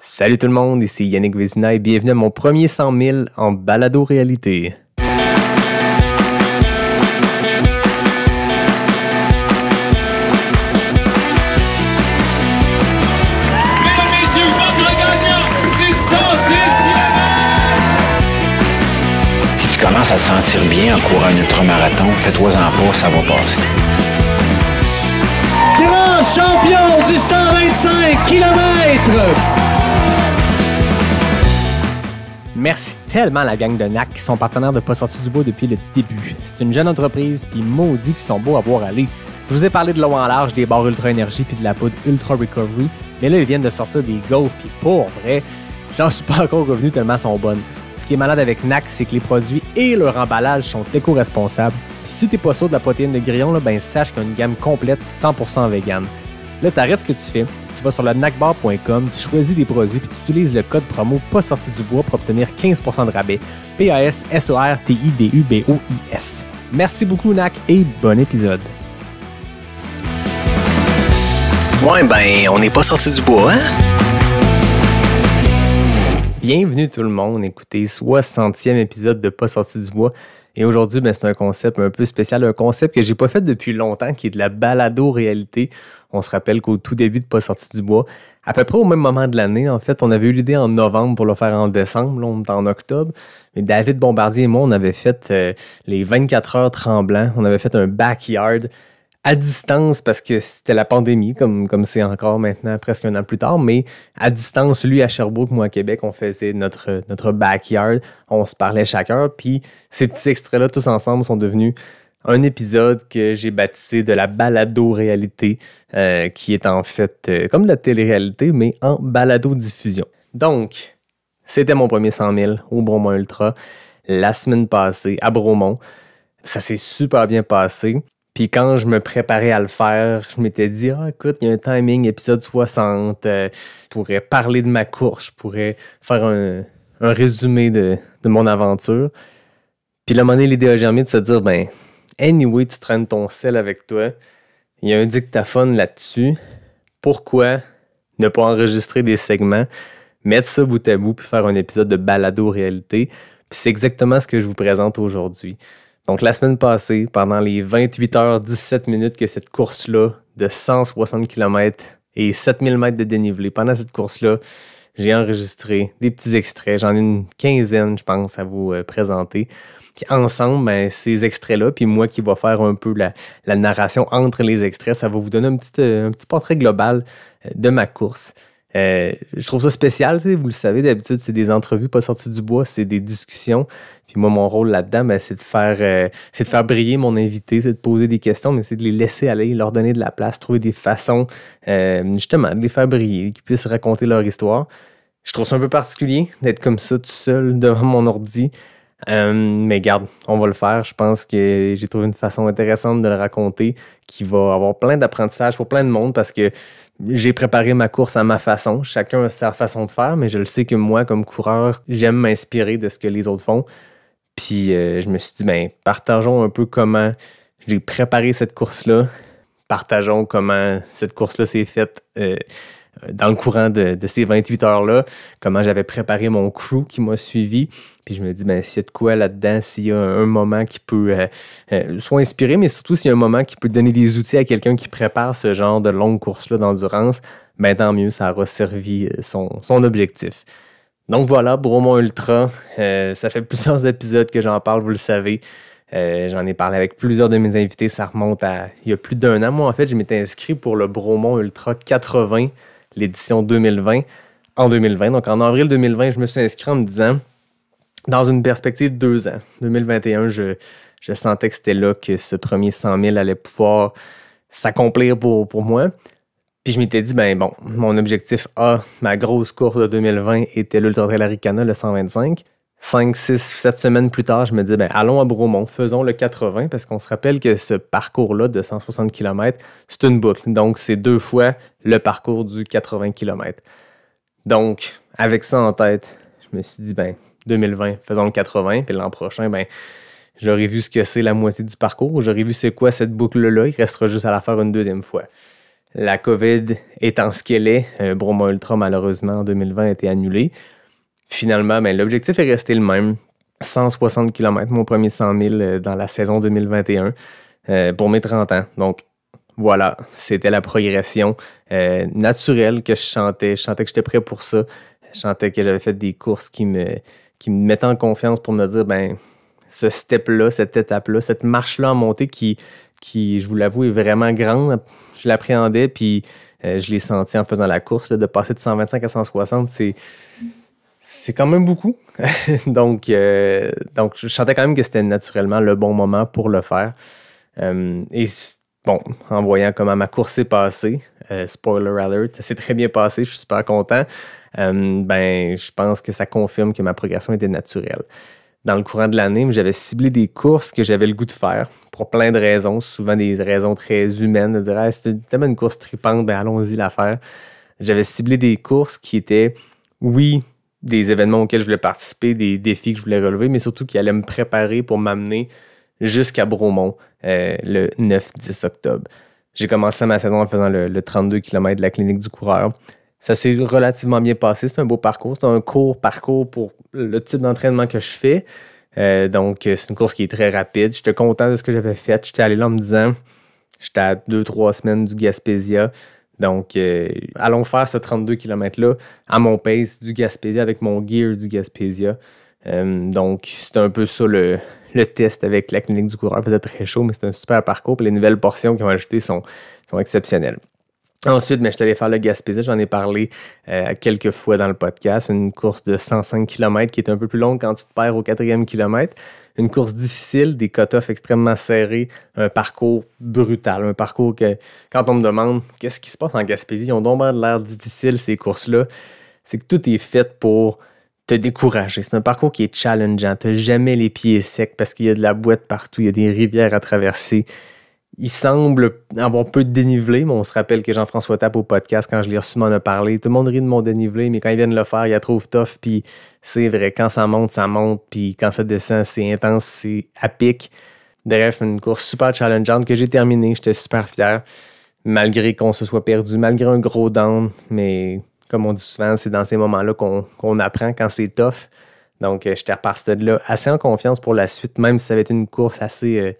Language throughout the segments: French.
Salut tout le monde, ici Yannick Vézina et bienvenue à mon premier 100 000 en balado-réalité. Si tu commences à te sentir bien en courant un ultramarathon, fais-toi-en pas, ça va passer. Grand champion du 125 km! Merci tellement à la gang de NAC qui sont partenaires de Pas sorti du bois depuis le début. C'est une jeune entreprise, puis maudit qui sont beaux à voir aller. Je vous ai parlé de l'eau en large, des barres Ultra Énergie puis de la poudre Ultra Recovery, mais là ils viennent de sortir des gaufres, puis pour vrai, j'en suis pas encore revenu tellement elles sont bonnes. Ce qui est malade avec NAC, c'est que les produits et leur emballage sont éco-responsables. Puis si t'es pas sûr de la protéine de grillon, là, ben sache qu'il y a une gamme complète 100% vegan. Là, t'arrêtes ce que tu fais, tu vas sur le nacbar.com, tu choisis des produits puis tu utilises le code promo pas sorti du bois pour obtenir 15% de rabais. PASSORTIDUBOIS. Merci beaucoup NAC et bon épisode. Ouais, ben, on n'est pas sorti du bois, hein? Bienvenue tout le monde, écoutez, 60e épisode de Pas sorti du bois. Et aujourd'hui, ben, c'est un concept un peu spécial, un concept que j'ai pas fait depuis longtemps, qui est de la balado-réalité. On se rappelle qu'au tout début de Pas sorti du bois, à peu près au même moment de l'année, en fait, on avait eu l'idée en novembre pour le faire en décembre, là, on est en octobre. Mais David Bombardier et moi, on avait fait les 24 heures tremblants, on avait fait un backyard à distance parce que c'était la pandémie, comme c'est encore maintenant, presque un an plus tard, mais à distance, lui à Sherbrooke, moi à Québec, on faisait notre backyard, on se parlait chaque heure, puis ces petits extraits-là, tous ensemble, sont devenus un épisode que j'ai baptisé de la balado-réalité, qui est en fait comme de la télé-réalité, mais en balado-diffusion. Donc, c'était mon premier 100 000 au Bromont Ultra, la semaine passée, à Bromont. Ça s'est super bien passé. Puis quand je me préparais à le faire, je m'étais dit, écoute, il y a un timing, épisode 60, je pourrais parler de ma course, je pourrais faire un résumé de mon aventure. Puis là, à un moment donné, l'idée a germé de se dire, ben, anyway, tu traînes ton sel avec toi, il y a un dictaphone là-dessus, pourquoi ne pas enregistrer des segments, mettre ça bout à bout, puis faire un épisode de balado-réalité? Puis c'est exactement ce que je vous présente aujourd'hui. Donc, la semaine passée, pendant les 28 heures 17 minutes que cette course-là de 160 km et 7000 mètres de dénivelé, pendant cette course-là, j'ai enregistré des petits extraits. J'en ai une quinzaine, je pense, à vous présenter. Puis ensemble, ben, ces extraits-là, puis moi qui va faire un peu la narration entre les extraits, ça va vous donner un petit portrait global de ma course. Je trouve ça spécial, vous le savez, d'habitude, c'est des entrevues pas sorties du bois, c'est des discussions. Puis moi, mon rôle là-dedans, ben, c'est de faire briller mon invité, c'est de poser des questions, mais c'est de les laisser aller, leur donner de la place, trouver des façons, justement, de les faire briller, qu'ils puissent raconter leur histoire. Je trouve ça un peu particulier d'être comme ça, tout seul, devant mon ordi. Mais garde, on va le faire. Je pense que j'ai trouvé une façon intéressante de le raconter qui va avoir plein d'apprentissages pour plein de monde parce que j'ai préparé ma course à ma façon. Chacun a sa façon de faire, mais je le sais que moi, comme coureur, j'aime m'inspirer de ce que les autres font. Puis je me suis dit, ben, partageons un peu comment j'ai préparé cette course-là. Partageons comment cette course-là s'est faite dans le courant de ces 28 heures-là, comment j'avais préparé mon crew qui m'a suivi. Puis je me dis, ben, s'il y a de quoi là-dedans, s'il y a un moment qui peut soit inspirer, mais surtout s'il y a un moment qui peut donner des outils à quelqu'un qui prépare ce genre de longue course-là d'endurance, ben tant mieux, ça aura servi son objectif. Donc voilà, Bromont Ultra, ça fait plusieurs épisodes que j'en parle, vous le savez. J'en ai parlé avec plusieurs de mes invités, ça remonte à il y a plus d'un an. Moi, en fait, je m'étais inscrit pour le Bromont Ultra 80, l'édition 2020, en 2020. Donc, en avril 2020, je me suis inscrit en me disant, dans une perspective de 2 ans, 2021, je sentais que c'était là que ce premier 100 000 allait pouvoir s'accomplir pour moi. Puis je m'étais dit, ben bon, mon objectif A, ma grosse course de 2020 était l'Ultra Trail Arikana, le 125. 5, 6, 7 semaines plus tard, je me dis, ben allons à Bromont, faisons le 80, parce qu'on se rappelle que ce parcours-là de 160 km, c'est une boucle. Donc, c'est 2 fois le parcours du 80 km. Donc, avec ça en tête, je me suis dit, ben 2020, faisons le 80, puis l'an prochain, ben j'aurais vu ce que c'est la moitié du parcours, j'aurais vu c'est quoi cette boucle-là, il restera juste à la faire une deuxième fois. La COVID étant ce qu'elle est, Bromont Ultra, malheureusement, en 2020, a été annulé. Finalement, l'objectif est resté le même. 160 km, mon premier 100 000 dans la saison 2021 pour mes 30 ans. Donc, voilà, c'était la progression naturelle que je chantais. Je chantais que j'étais prêt pour ça. Je chantais que j'avais fait des courses qui me mettaient en confiance pour me dire, ce step-là, cette étape-là, cette marche-là en montée qui, je vous l'avoue, est vraiment grande. Je l'appréhendais, puis je l'ai senti en faisant la course. Là, de passer de 125 à 160, c'est quand même beaucoup. donc, je sentais quand même que c'était naturellement le bon moment pour le faire. En voyant comment ma course s'est passée, spoiler alert, ça s'est très bien passé, je suis super content. Je pense que ça confirme que ma progression était naturelle. Dans le courant de l'année, j'avais ciblé des courses que j'avais le goût de faire pour plein de raisons, souvent des raisons très humaines, de dire c'est tellement une course tripante, allons-y la faire. J'avais ciblé des courses qui étaient, oui, des événements auxquels je voulais participer, des défis que je voulais relever, mais surtout qui allaient me préparer pour m'amener jusqu'à Bromont le 9-10 octobre. J'ai commencé ma saison en faisant le 32 km de la clinique du coureur. Ça s'est relativement bien passé. C'est un beau parcours. C'est un court parcours pour le type d'entraînement que je fais. Donc, c'est une course qui est très rapide. J'étais content de ce que j'avais fait. J'étais allé là en me disant, j'étais à 2-3 semaines du Gaspésia. Donc, allons faire ce 32 km-là à mon pace du Gaspésia avec mon gear du Gaspésia. Donc, c'était un peu ça le test avec la clinique du coureur. Peut-être très chaud, mais c'est un super parcours. Puis les nouvelles portions qu'ils ont ajoutées sont exceptionnelles. Ensuite, je suis allé faire le Gaspésia. J'en ai parlé quelques fois dans le podcast. Une course de 105 km qui est un peu plus longue quand tu te perds au 4e kilomètre. Une course difficile, des cut-offs extrêmement serrés, un parcours brutal, un parcours que, quand on me demande qu'est-ce qui se passe en Gaspésie, ils ont donc de l'air difficile, ces courses-là. C'est que tout est fait pour te décourager. C'est un parcours qui est challengeant. Tu n'as jamais les pieds secs parce qu'il y a de la boîte partout, il y a des rivières à traverser. Il semble avoir peu de dénivelé, mais on se rappelle que Jean-François Tape au podcast, quand je l'ai reçu, m'en a parlé. Tout le monde rit de mon dénivelé, mais quand ils viennent le faire, ils la trouvent tough. Puis c'est vrai, quand ça monte, ça monte. Puis quand ça descend, c'est intense, c'est à pic. Bref, une course super challengeante que j'ai terminée. J'étais super fier, malgré qu'on se soit perdu, malgré un gros down. Mais comme on dit souvent, c'est dans ces moments-là qu'on apprend quand c'est tough. Donc, j'étais reparti de là assez en confiance pour la suite, même si ça avait été une course assez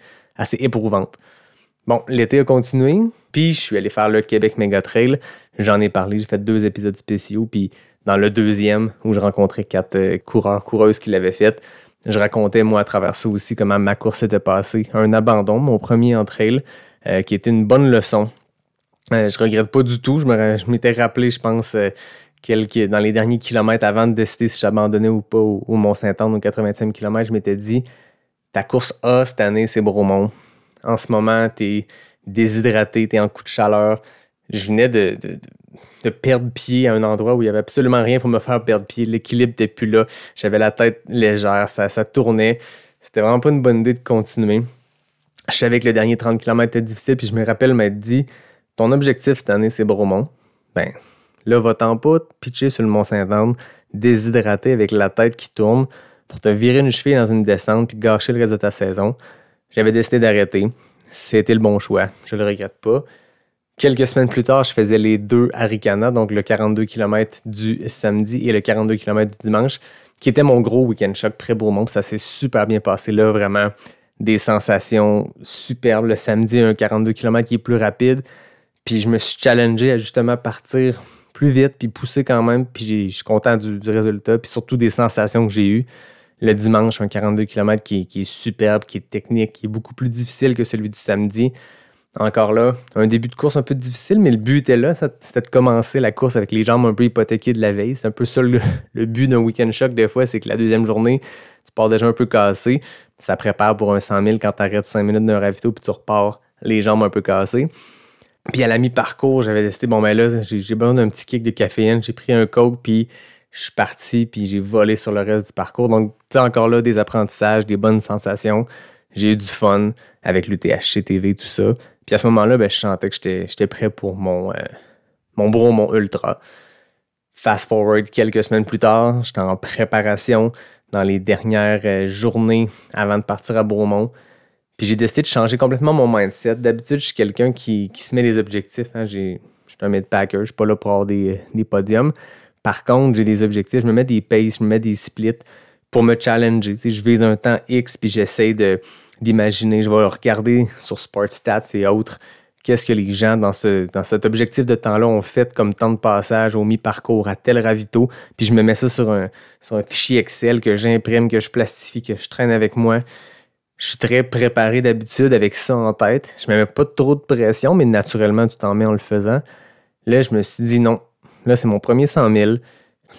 éprouvante. Bon, l'été a continué, puis je suis allé faire le Québec Méga Trail. J'en ai parlé, j'ai fait 2 épisodes spéciaux, puis dans le 2e, où je rencontrais 4 coureuses qui l'avaient fait, je racontais, moi, à travers ça aussi, comment ma course s'était passée. Un abandon, mon premier en trail, qui était une bonne leçon. Je regrette pas du tout. Je m'étais rappelé, je pense, dans les derniers kilomètres avant de décider si j'abandonnais ou pas au Mont-Saint-Anne au 80e kilomètre, je m'étais dit, ta course A cette année, c'est Bromont. En ce moment, t'es déshydraté, t'es en coup de chaleur. Je venais de perdre pied à un endroit où il n'y avait absolument rien pour me faire perdre pied. L'équilibre n'était plus là. J'avais la tête légère, ça tournait. C'était vraiment pas une bonne idée de continuer. Je savais que le dernier 30 km était difficile, puis je me rappelle m'être dit, ton objectif cette année, c'est Bromont. Là, va-t'en pas te pitcher sur le Mont-Saint-Anne, déshydraté avec la tête qui tourne, pour te virer une cheville dans une descente puis gâcher le reste de ta saison. J'avais décidé d'arrêter. C'était le bon choix. Je le regrette pas. Quelques semaines plus tard, je faisais les 2 Arikana, donc le 42 km du samedi et le 42 km du dimanche, qui était mon gros week-end choc pré-Bromont. Ça s'est super bien passé là, vraiment des sensations superbes. Le samedi, un 42 km qui est plus rapide. Puis je me suis challengé à justement partir plus vite, puis pousser quand même. Puis je suis content du résultat, puis surtout des sensations que j'ai eues. Le dimanche, un 42 km qui est superbe, qui est technique, qui est beaucoup plus difficile que celui du samedi. Encore là, un début de course un peu difficile, mais le but était là, c'était de commencer la course avec les jambes un peu hypothéquées de la veille. C'est un peu ça le but d'un week-end choc des fois, c'est que la deuxième journée, tu pars déjà un peu cassé. Ça prépare pour un 100 000 quand tu arrêtes 5 minutes d'un ravito puis tu repars les jambes un peu cassées. Puis à la mi-parcours, j'avais décidé, là, j'ai besoin d'un petit kick de caféine. J'ai pris un Coke, puis je suis parti, puis j'ai volé sur le reste du parcours. Donc, tu sais, encore là, des apprentissages, des bonnes sensations. J'ai eu du fun avec l'UTHC TV, tout ça. Puis à ce moment-là, je sentais que j'étais prêt pour mon Bromont Ultra. Fast forward quelques semaines plus tard, j'étais en préparation dans les dernières journées avant de partir à Bromont. Puis j'ai décidé de changer complètement mon mindset. D'habitude, je suis quelqu'un qui se met des objectifs. Hein. Je suis un mid-packer, je suis pas là pour avoir des podiums. Par contre, j'ai des objectifs, je me mets des paces, je me mets des splits pour me challenger. Tu sais, je vise un temps X, puis j'essaie d'imaginer, je vais regarder sur SportStats et autres, qu'est-ce que les gens dans cet objectif de temps-là ont fait comme temps de passage au mi-parcours, à tel ravito, puis je me mets ça sur un fichier Excel que j'imprime, que je plastifie, que je traîne avec moi. Je suis très préparé d'habitude avec ça en tête. Je ne me mets pas trop de pression, mais naturellement, tu t'en mets en le faisant. Là, je me suis dit non. Là, c'est mon premier 100 000.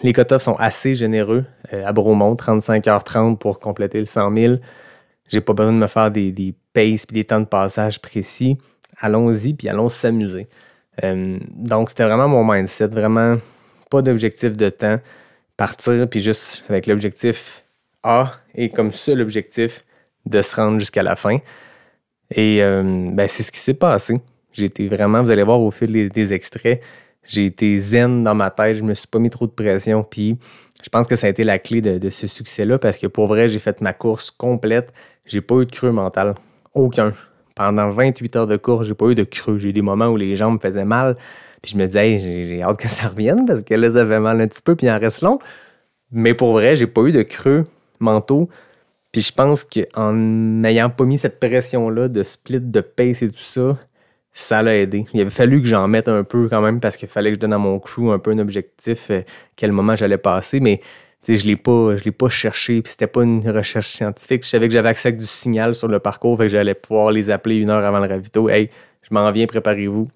Les cut-offs sont assez généreux. À Bromont, 35h30 pour compléter le 100 000. J'ai pas besoin de me faire des paces et des temps de passage précis. Allons-y, puis allons s'amuser. Donc, c'était vraiment mon mindset. Vraiment, pas d'objectif de temps. Partir, puis juste avec l'objectif A et comme seul objectif de se rendre jusqu'à la fin. Et c'est ce qui s'est passé. J'ai été vraiment, vous allez voir au fil des extraits, j'ai été zen dans ma tête, je me suis pas mis trop de pression, puis je pense que ça a été la clé de ce succès-là, parce que pour vrai, j'ai fait ma course complète, j'ai pas eu de creux mental, aucun. Pendant 28 heures de course, j'ai pas eu de creux, j'ai eu des moments où les jambes me faisaient mal, puis je me disais, hey, j'ai hâte que ça revienne, parce que là, ça fait mal un petit peu, puis il en reste long. Mais pour vrai, j'ai pas eu de creux mentaux. Puis je pense qu'en n'ayant pas mis cette pression-là de split, de pace et tout ça, ça l'a aidé. Il avait fallu que j'en mette un peu quand même parce qu'il fallait que je donne à mon crew un peu un objectif, quel moment j'allais passer. Mais je l'ai pas cherché, puis c'était pas une recherche scientifique. Je savais que j'avais accès à du signal sur le parcours, fait que j'allais pouvoir les appeler 1 heure avant le ravito. « Hey, je m'en viens, préparez-vous. »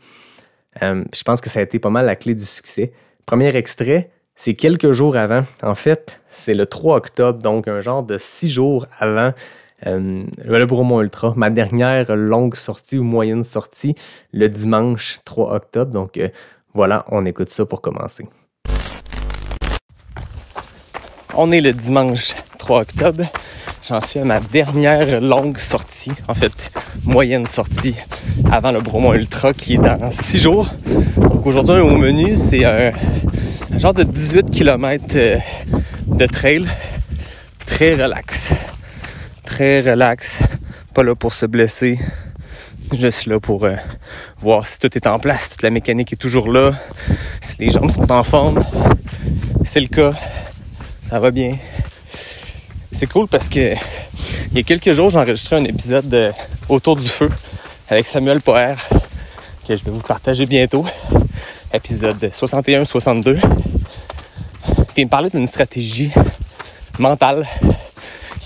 Je pense que ça a été pas mal la clé du succès. Premier extrait, c'est quelques jours avant. En fait, c'est le 3 octobre, donc un genre de 6 jours avant le Bromont Ultra. Ma dernière longue sortie ou moyenne sortie, le dimanche 3 octobre. Donc voilà, on écoute ça pour commencer. On est le dimanche 3 octobre. J'en suis à ma dernière longue sortie, en fait, moyenne sortie avant le Bromont Ultra qui est dans 6 jours. Donc aujourd'hui, au menu, c'est un genre de 18 km de trail, très relax. Très relax, pas là pour se blesser, juste là pour voir si tout est en place, toute la mécanique est toujours là, si les jambes sont en forme. C'est le cas, ça va bien. C'est cool parce que il y a quelques jours, j'ai enregistré un épisode autour du feu avec Samuel Poher que je vais vous partager bientôt, épisode 61-62. Puis il me parlait d'une stratégie mentale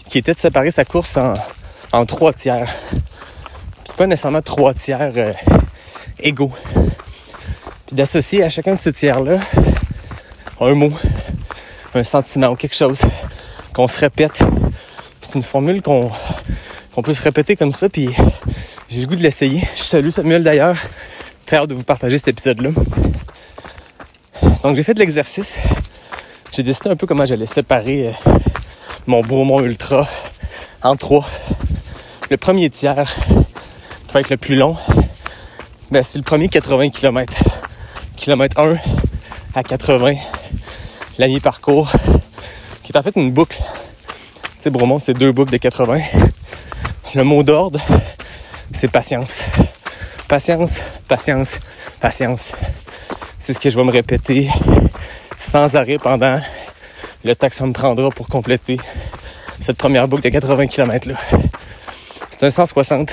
qui était de séparer sa course en 3 tiers. Puis pas nécessairement 3 tiers égaux. Puis d'associer à chacun de ces tiers-là un mot, un sentiment ou quelque chose qu'on se répète. Puis c'est une formule qu'on peut se répéter comme ça, puis j'ai le goût de l'essayer. Je salue Samuel d'ailleurs. Très hâte de vous partager cet épisode-là. Donc j'ai fait de l'exercice. J'ai décidé un peu comment j'allais séparer mon Bromont Ultra en 3. Le premier tiers, qui va être le plus long, c'est le premier 80 km. Kilomètre 1 à 80, la mi-parcours, qui est en fait une boucle. Tu sais, Bromont, c'est 2 boucles de 80. Le mot d'ordre, c'est patience. Patience, patience, patience. C'est ce que je vais me répéter sans arrêt pendant le temps que ça me prendra pour compléter cette première boucle de 80 km là. C'est un 160.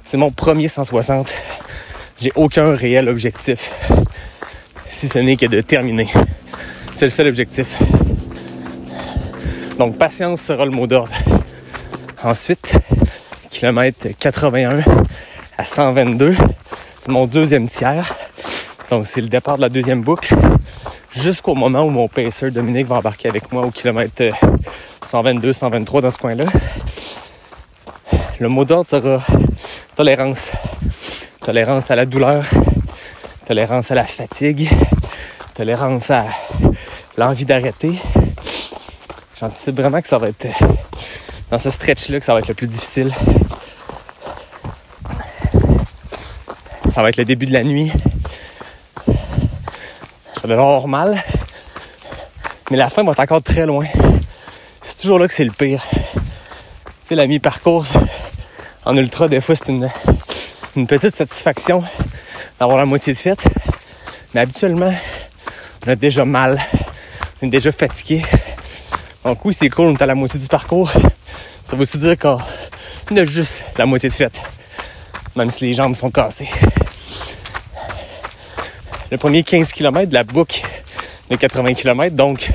C'est mon premier 160. J'ai aucun réel objectif, si ce n'est que de terminer. C'est le seul objectif. Donc, patience sera le mot d'ordre. Ensuite, kilomètre 81 à 122, mon deuxième tiers. Donc, c'est le départ de la deuxième boucle jusqu'au moment où mon pacer Dominique va embarquer avec moi au kilomètre 122, 123 dans ce coin-là. Le mot d'ordre sera tolérance. Tolérance à la douleur, tolérance à la fatigue, tolérance à l'envie d'arrêter. J'anticipe vraiment que ça va être dans ce stretch-là que ça va être le plus difficile. Ça va être le début de la nuit. Je vais avoir mal, mais la fin va être encore très loin. C'est toujours là que c'est le pire. Tu sais, la mi-parcours en ultra, des fois, c'est une petite satisfaction d'avoir la moitié de faite. Mais habituellement, on a déjà mal, on est déjà fatigué. Donc oui, c'est cool, on est à la moitié du parcours. Ça veut aussi dire qu'on a juste la moitié de faite, même si les jambes sont cassées. Le premier 15 km de la boucle de 80 km, donc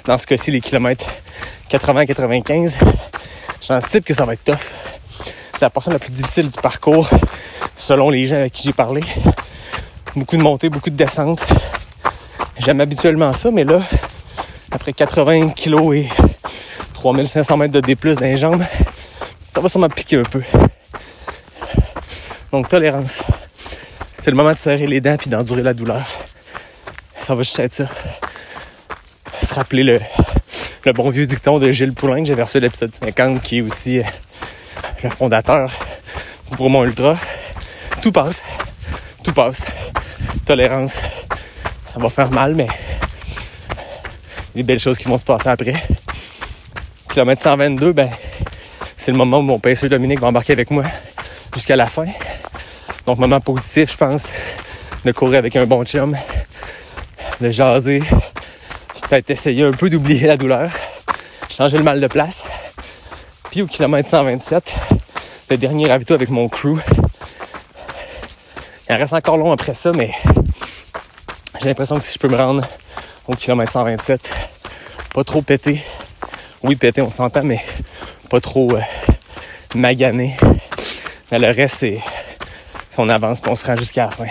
dans ce cas-ci, les kilomètres 80-95, j'anticipe que ça va être tough. C'est la portion la plus difficile du parcours, selon les gens avec qui j'ai parlé. Beaucoup de montées, beaucoup de descentes. J'aime habituellement ça, mais là, après 80 kg et 3500 mètres de D+, dans les jambes, ça va sûrement piquer un peu. Donc, tolérance. C'est le moment de serrer les dents puis d'endurer la douleur. Ça va juste être ça. Se rappeler le bon vieux dicton de Gilles Poulain que j'avais reçu à l'épisode 50, qui est aussi le fondateur du Bromont Ultra. Tout passe. Tout passe. Tolérance. Ça va faire mal, mais les belles choses qui vont se passer après. Kilomètre 122, c'est le moment où mon paceur Dominique va embarquer avec moi jusqu'à la fin. Donc, moment positif, je pense, de courir avec un bon chum, de jaser, peut-être essayer un peu d'oublier la douleur, changer le mal de place. Puis au kilomètre 127, le dernier ravito avec mon crew. Il en reste encore long après ça, mais j'ai l'impression que si je peux me rendre au kilomètre 127, pas trop pété. Oui, pété, on s'entend, mais pas trop magané. Mais le reste, c'est si on avance et on se rend jusqu'à la fin.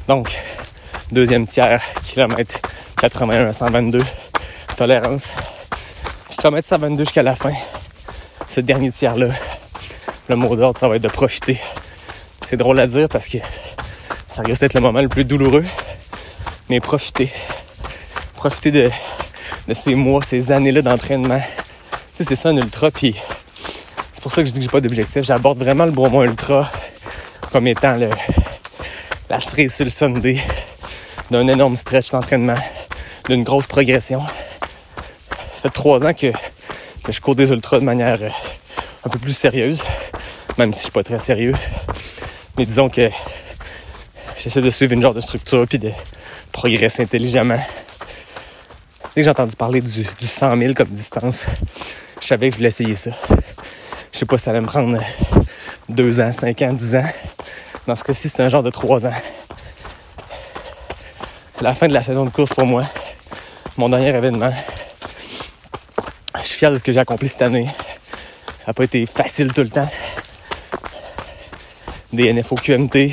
Donc, deuxième tiers, kilomètre 81 à 122, tolérance. Kilomètre 122 jusqu'à la fin. Ce dernier tiers-là, le mot d'ordre, ça va être de profiter. C'est drôle à dire parce que ça risque d'être le moment le plus douloureux. Mais profiter. Profiter de ces mois, ces années-là d'entraînement. Tu sais, c'est ça un ultra, puis c'est pour ça que je dis que j'ai pas d'objectif. J'aborde vraiment le Bromont Ultra comme étant la cerise sur le sundae d'un énorme stretch d'entraînement, d'une grosse progression. Ça fait 3 ans que je cours des ultras de manière un peu plus sérieuse, même si je suis pas très sérieux. Mais disons que j'essaie de suivre une genre de structure puis de progresser intelligemment. Dès que j'ai entendu parler du 100 000 comme distance, je savais que je voulais essayer ça. Je sais pas si ça allait me prendre 2 ans, 5 ans, 10 ans. Dans ce cas-ci, c'est un genre de 3 ans. C'est la fin de la saison de course pour moi. Mon dernier événement. Je suis fier de ce que j'ai accompli cette année. Ça n'a pas été facile tout le temps. Des NFO QMT,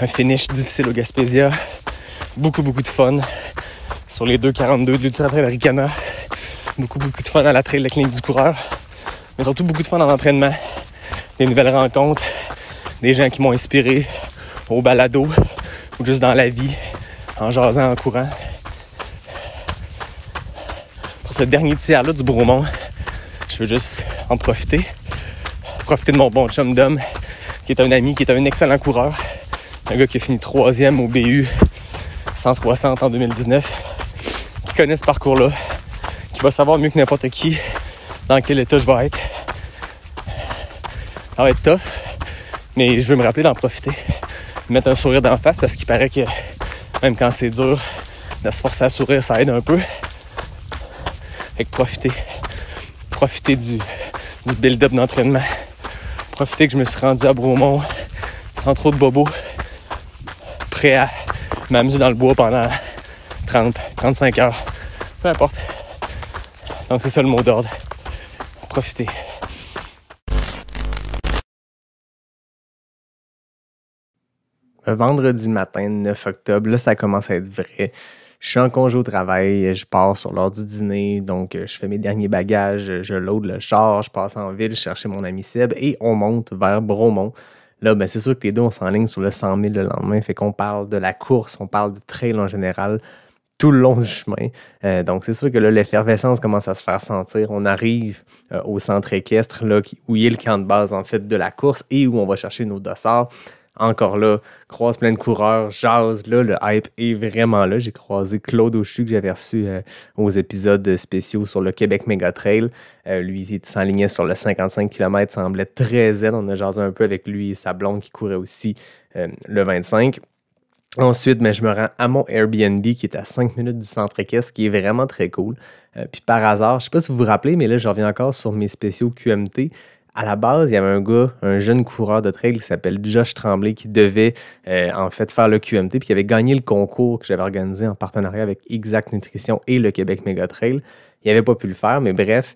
un finish difficile au Gaspésia, beaucoup de fun sur les 2,42 de l'Ultra Trail Ricana, beaucoup de fun à la trail de la clinique du coureur, mais surtout beaucoup de fun en entraînement, des nouvelles rencontres, des gens qui m'ont inspiré au balado ou juste dans la vie, en jasant, en courant. Pour ce dernier tiers-là du Bromont, je veux juste en profiter de mon bon chum Dom, qui est un ami, qui est un excellent coureur, un gars qui a fini 3e au BU 160 en 2019, qui connaît ce parcours-là, qui va savoir mieux que n'importe qui dans quel état je vais être. Ça va être tough, mais je veux me rappeler d'en profiter, de mettre un sourire d'en face, parce qu'il paraît que même quand c'est dur, de se forcer à sourire, ça aide un peu. Fait que profiter du build-up d'entraînement. Profiter que je me suis rendu à Bromont sans trop de bobos, prêt à m'amuser dans le bois pendant 30-35 heures. Peu importe. Donc c'est ça le mot d'ordre. Profiter. Vendredi matin, 9 octobre, là, ça commence à être vrai. Je suis en congé au travail, je pars sur l'heure du dîner, donc je fais mes derniers bagages, je load le char, je passe en ville chercher mon ami Seb et on monte vers Bromont. Là, c'est sûr que les deux, on s'enligne sur le 100 000 le lendemain, fait qu'on parle de la course, on parle de trail en général, tout le long du chemin. Donc, c'est sûr que là, l'effervescence commence à se faire sentir. On arrive au centre équestre, là, où il y a le camp de base, en fait, de la course et où on va chercher nos dossards. encore là, croise plein de coureurs, jase, là, le hype est vraiment là. J'ai croisé Claude Auchu que j'avais reçu aux épisodes spéciaux sur le Québec Méga Trail. Lui, il s'enlignait sur le 55 km, semblait très zen. On a jasé un peu avec lui et sa blonde qui courait aussi le 25. Ensuite, je me rends à mon Airbnb qui est à 5 minutes du centre équestre, qui est vraiment très cool. Puis par hasard, je ne sais pas si vous vous rappelez, mais là, je reviens encore sur mes spéciaux QMT. À la base, il y avait un gars, un jeune coureur de trail qui s'appelle Josh Tremblay qui devait en fait faire le QMT puis qui avait gagné le concours que j'avais organisé en partenariat avec Exact Nutrition et le Québec Méga Trail. Il n'avait pas pu le faire, mais bref,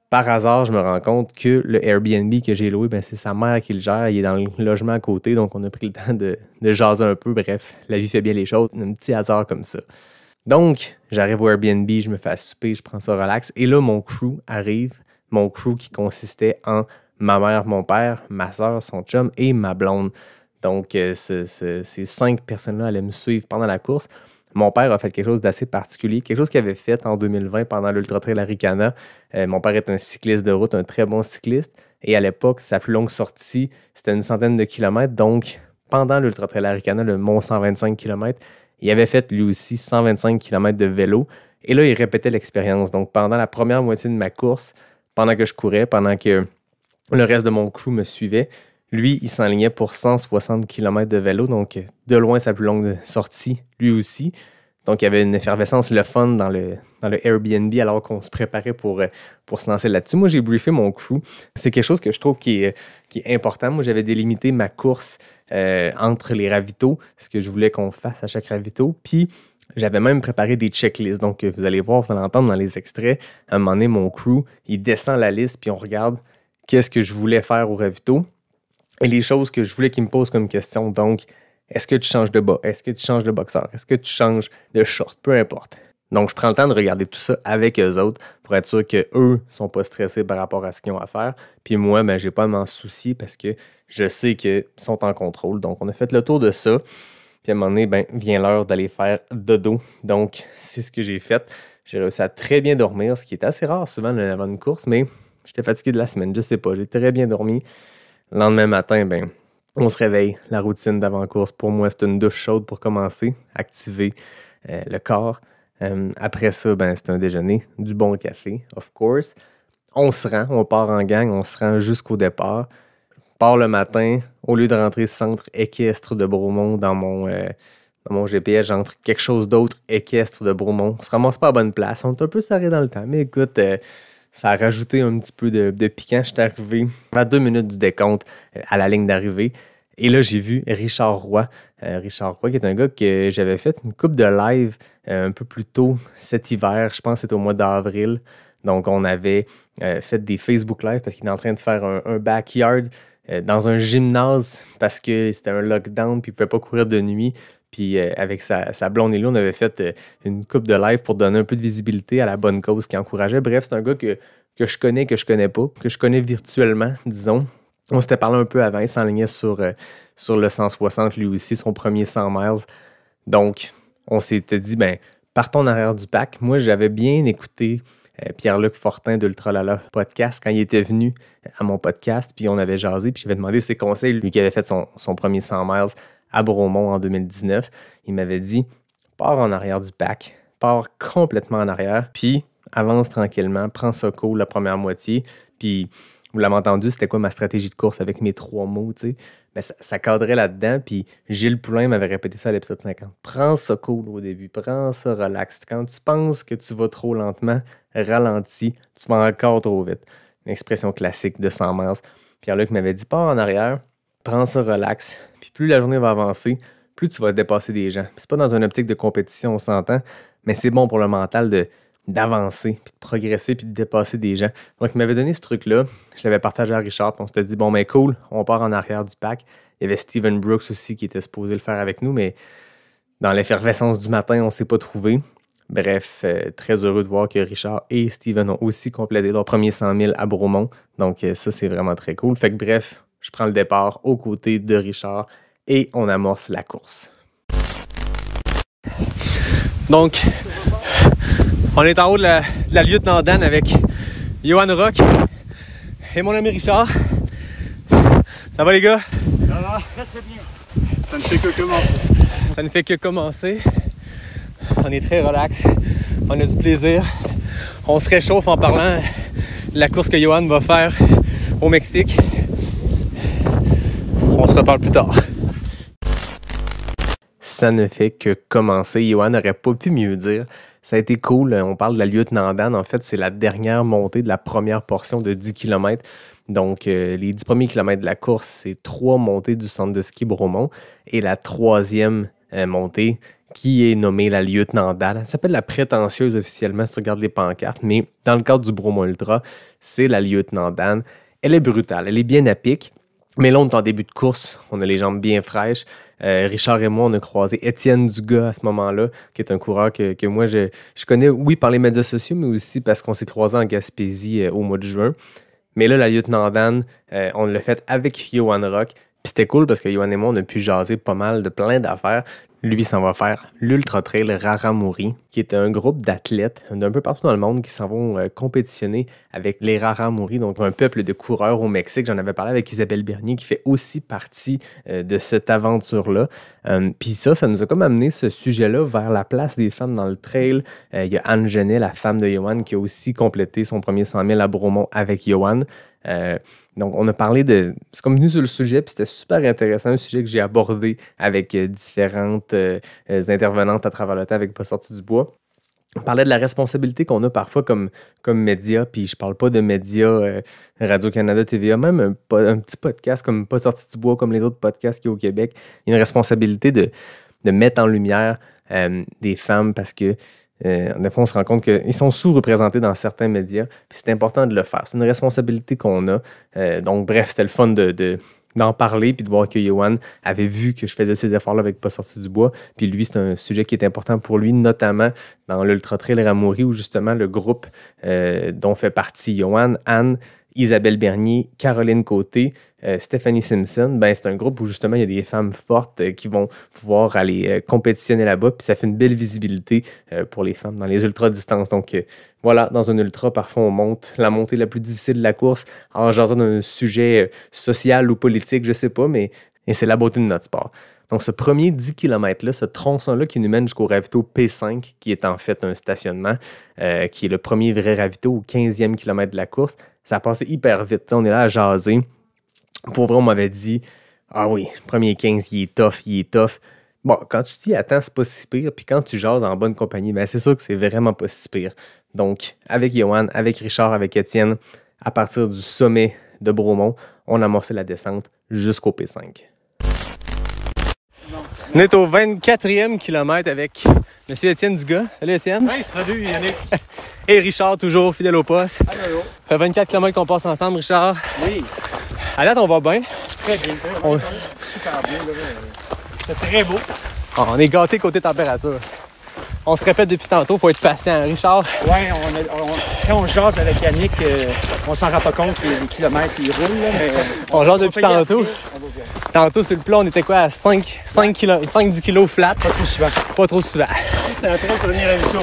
par hasard, je me rends compte que le Airbnb que j'ai loué, c'est sa mère qui le gère. Il est dans le logement à côté, donc on a pris le temps de jaser un peu. Bref, la vie fait bien les choses. Un petit hasard comme ça. Donc, j'arrive au Airbnb, je me fais à souper, je prends ça relax. Et là, mon crew arrive. Mon crew qui consistait en ma mère, mon père, ma soeur, son chum et ma blonde. Donc, ces 5 personnes-là allaient me suivre pendant la course. Mon père a fait quelque chose d'assez particulier, quelque chose qu'il avait fait en 2020 pendant l'Ultra Trail Arikana. Mon père est un cycliste de route, un très bon cycliste. Et à l'époque, sa plus longue sortie, c'était une centaine de kilomètres. Donc, pendant l'Ultra Trail Arikana, le Mont 125 km, il avait fait lui aussi 125 km de vélo. Et là, il répétait l'expérience. Donc, pendant la première moitié de ma course, pendant que je courais, pendant que le reste de mon crew me suivait, lui, il s'enlignait pour 160 km de vélo, donc de loin sa plus longue sortie, lui aussi. Donc, il y avait une effervescence, le fun dans le Airbnb alors qu'on se préparait pour se lancer là-dessus. Moi, j'ai briefé mon crew. C'est quelque chose que je trouve qui est important. Moi, j'avais délimité ma course entre les ravitaux, ce que je voulais qu'on fasse à chaque ravito. Puis, j'avais même préparé des checklists. Donc, vous allez voir, vous allez entendre dans les extraits, à un moment donné, mon crew, il descend la liste, puis on regarde qu'est-ce que je voulais faire au ravito et les choses que je voulais qu'ils me posent comme question. Donc, est-ce que tu changes de bas? Est-ce que tu changes de boxeur? Est-ce que tu changes de short? Peu importe. Donc, je prends le temps de regarder tout ça avec eux autres pour être sûr qu'eux ne sont pas stressés par rapport à ce qu'ils ont à faire. Puis moi, je n'ai pas à m'en soucier parce que je sais qu'ils sont en contrôle. Donc, on a fait le tour de ça. Puis à un moment donné, vient l'heure d'aller faire dodo. Donc, c'est ce que j'ai fait. J'ai réussi à très bien dormir, ce qui est assez rare souvent avant une course, mais j'étais fatigué de la semaine, je sais pas. J'ai très bien dormi. Le lendemain matin, on se réveille. La routine d'avant-course, pour moi, c'est une douche chaude pour commencer, activer le corps. Après ça, c'est un déjeuner, du bon café, of course. On se rend, on part en gang, on se rend jusqu'au départ. On part le matin, au lieu de rentrer centre équestre de Bromont dans mon GPS, j'entre quelque chose d'autre équestre de Bromont. On se ramasse pas à bonne place. On est un peu serré dans le temps, mais écoute, ça a rajouté un petit peu de piquant. Je suis arrivé à 2 minutes du décompte à la ligne d'arrivée. Et là, j'ai vu Richard Roy. Richard Roy, qui est un gars que j'avais fait une couple de live un peu plus tôt cet hiver. Je pense que c'était au mois d'avril. Donc, on avait fait des Facebook Live parce qu'il est en train de faire un backyard dans un gymnase parce que c'était un lockdown puis il ne pouvait pas courir de nuit. Puis avec sa blonde et lui, on avait fait une couple de live pour donner un peu de visibilité à la bonne cause qui encourageait. Bref, c'est un gars que je connais, que je connais pas, que je connais virtuellement, disons. On s'était parlé un peu avant, il s'enlignait sur le 160, lui aussi, son premier 100 miles. Donc, on s'était dit, partons en arrière du pack. Moi, j'avais bien écouté Pierre-Luc Fortin d'Ultra Lala Podcast quand il était venu à mon podcast, puis on avait jasé, puis j'avais demandé ses conseils, lui qui avait fait son premier 100 miles à Bromont en 2019. Il m'avait dit, pars en arrière du pack, pars complètement en arrière, puis avance tranquillement, prends ça cool la première moitié, puis vous l'avez entendu, c'était quoi ma stratégie de course avec mes 3 mots, tu sais. Mais ça cadrait là-dedans, puis Gilles Poulain m'avait répété ça à l'épisode 50. Prends ça cool au début, prends ça relax. Quand tu penses que tu vas trop lentement, ralentis, tu vas encore trop vite. Une expression classique de 100 miles. Pierre-Luc m'avait dit, pars en arrière, prends ça relax, puis plus la journée va avancer, plus tu vas dépasser des gens. Puis c'est pas dans une optique de compétition, on s'entend, mais c'est bon pour le mental d'avancer, puis de progresser, puis de dépasser des gens. Donc, il m'avait donné ce truc-là. Je l'avais partagé à Richard, puis on s'était dit, cool, on part en arrière du pack. Il y avait Steven Brooks aussi qui était supposé le faire avec nous, mais dans l'effervescence du matin, on ne s'est pas trouvé. Bref, très heureux de voir que Richard et Steven ont aussi complété leur premier 100 000 à Bromont. Donc, ça, c'est vraiment très cool. Fait que bref, je prends le départ aux côtés de Richard et on amorce la course. Donc, on est en haut de la lieutenant Dan avec Johan Rock et mon ami Richard. Ça va les gars? Ça va, très très bien. fait que commencer. Ça ne fait que commencer. On est très relax. On a du plaisir. On se réchauffe en parlant de la course que Johan va faire au Mexique. On se reparle plus tard. Ça ne fait que commencer. Johan n'aurait pas pu mieux dire. Ça a été cool. On parle de la Lieutenant Dan. En fait, c'est la dernière montée de la première portion de 10 km. Donc, les 10 premiers kilomètres de la course, c'est 3 montées du centre de ski Bromont. Et la troisième montée, qui est nommée la Lieutenant Dan. Elle s'appelle la prétentieuse officiellement si tu regardes les pancartes, mais dans le cadre du Bromont Ultra, c'est la Lieutenant Dan. Elle est brutale, elle est bien à pic. Mais là, on est en début de course, on a les jambes bien fraîches. Richard et moi, on a croisé Étienne Dugas à ce moment-là, qui est un coureur que moi, je connais, oui, par les médias sociaux, mais aussi parce qu'on s'est croisés en Gaspésie au mois de juin. Mais là, la Lieutenant Dan, on l'a fait avec Johan Rock. Puis c'était cool parce que Johan et moi, on a pu jaser pas mal de plein d'affaires. Lui, s'en va faire l'Ultra Trail Raramuri, qui est un groupe d'athlètes d'un peu partout dans le monde qui s'en vont compétitionner avec les Raramuri, donc un peuple de coureurs au Mexique. J'en avais parlé avec Isabelle Bernier, qui fait aussi partie de cette aventure-là. Puis ça nous a comme amené ce sujet-là vers la place des femmes dans le trail. Il y a Anne Genet, la femme de Johan, qui a aussi complété son premier 100 000 à Bromont avec Johan. Donc, on a parlé de... C'est comme venu sur le sujet, puis c'était super intéressant, un sujet que j'ai abordé avec différentes intervenantes à travers le temps avec Pas sorti du bois. On parlait de la responsabilité qu'on a parfois comme média, puis je parle pas de médias Radio-Canada, TVA, même un petit podcast comme Pas sorti du bois, comme les autres podcasts qu'il y a au Québec. Il y a une responsabilité de mettre en lumière des femmes parce que des fois, on se rend compte qu'ils sont sous-représentés dans certains médias, puis c'est important de le faire. C'est une responsabilité qu'on a. Donc, bref, c'était le fun d'en parler, puis de voir que Johan avait vu que je faisais ces efforts-là avec Pas sorti du bois. Puis lui, c'est un sujet qui est important pour lui, notamment dans l'Ultra Trail Raramuri, où justement le groupe dont fait partie Johan, Anne, Isabelle Bernier, Caroline Côté, Stéphanie Simpson, c'est un groupe où justement il y a des femmes fortes qui vont pouvoir aller compétitionner là-bas, puis ça fait une belle visibilité pour les femmes dans les ultra-distances. Donc voilà, dans un ultra, parfois on monte la montée la plus difficile de la course en jasant d'un sujet social ou politique, je sais pas, mais c'est la beauté de notre sport. Donc ce premier 10 km-là, ce tronçon-là qui nous mène jusqu'au ravito P5, qui est en fait un stationnement, qui est le premier vrai ravito au 15e kilomètre de la course, ça a passé hyper vite. T'sais, on est là à jaser. Pour vrai, on m'avait dit « Ah oui, premier 15, il est tough. » Bon, quand tu t'y attends, c'est pas si pire. Puis quand tu jases en bonne compagnie, c'est sûr que c'est vraiment pas si pire. Donc, avec Johan, avec Richard, avec Étienne, à partir du sommet de Bromont, on a amorcé la descente jusqu'au P5. On est au 24e kilomètre avec M. Étienne Dugas. Salut Étienne. Oui, salut Yannick. Et Richard, toujours fidèle au poste. Allô. Ça fait 24 km qu'on passe ensemble, Richard. Oui. À date, on va bien. Très bien. Super bien. C'est très beau. On est gâtés côté température. On se répète depuis tantôt, il faut être patient. Richard? Oui, quand on jase avec Yannick, on s'en rend pas compte que les kilomètres ils roulent. Là, mais on jase depuis tantôt. Tantôt, sur le plat, on était quoi? À 5-10 kilos flat. Pas trop souvent. Pas trop souvent. C'était un train de venir à l'auto.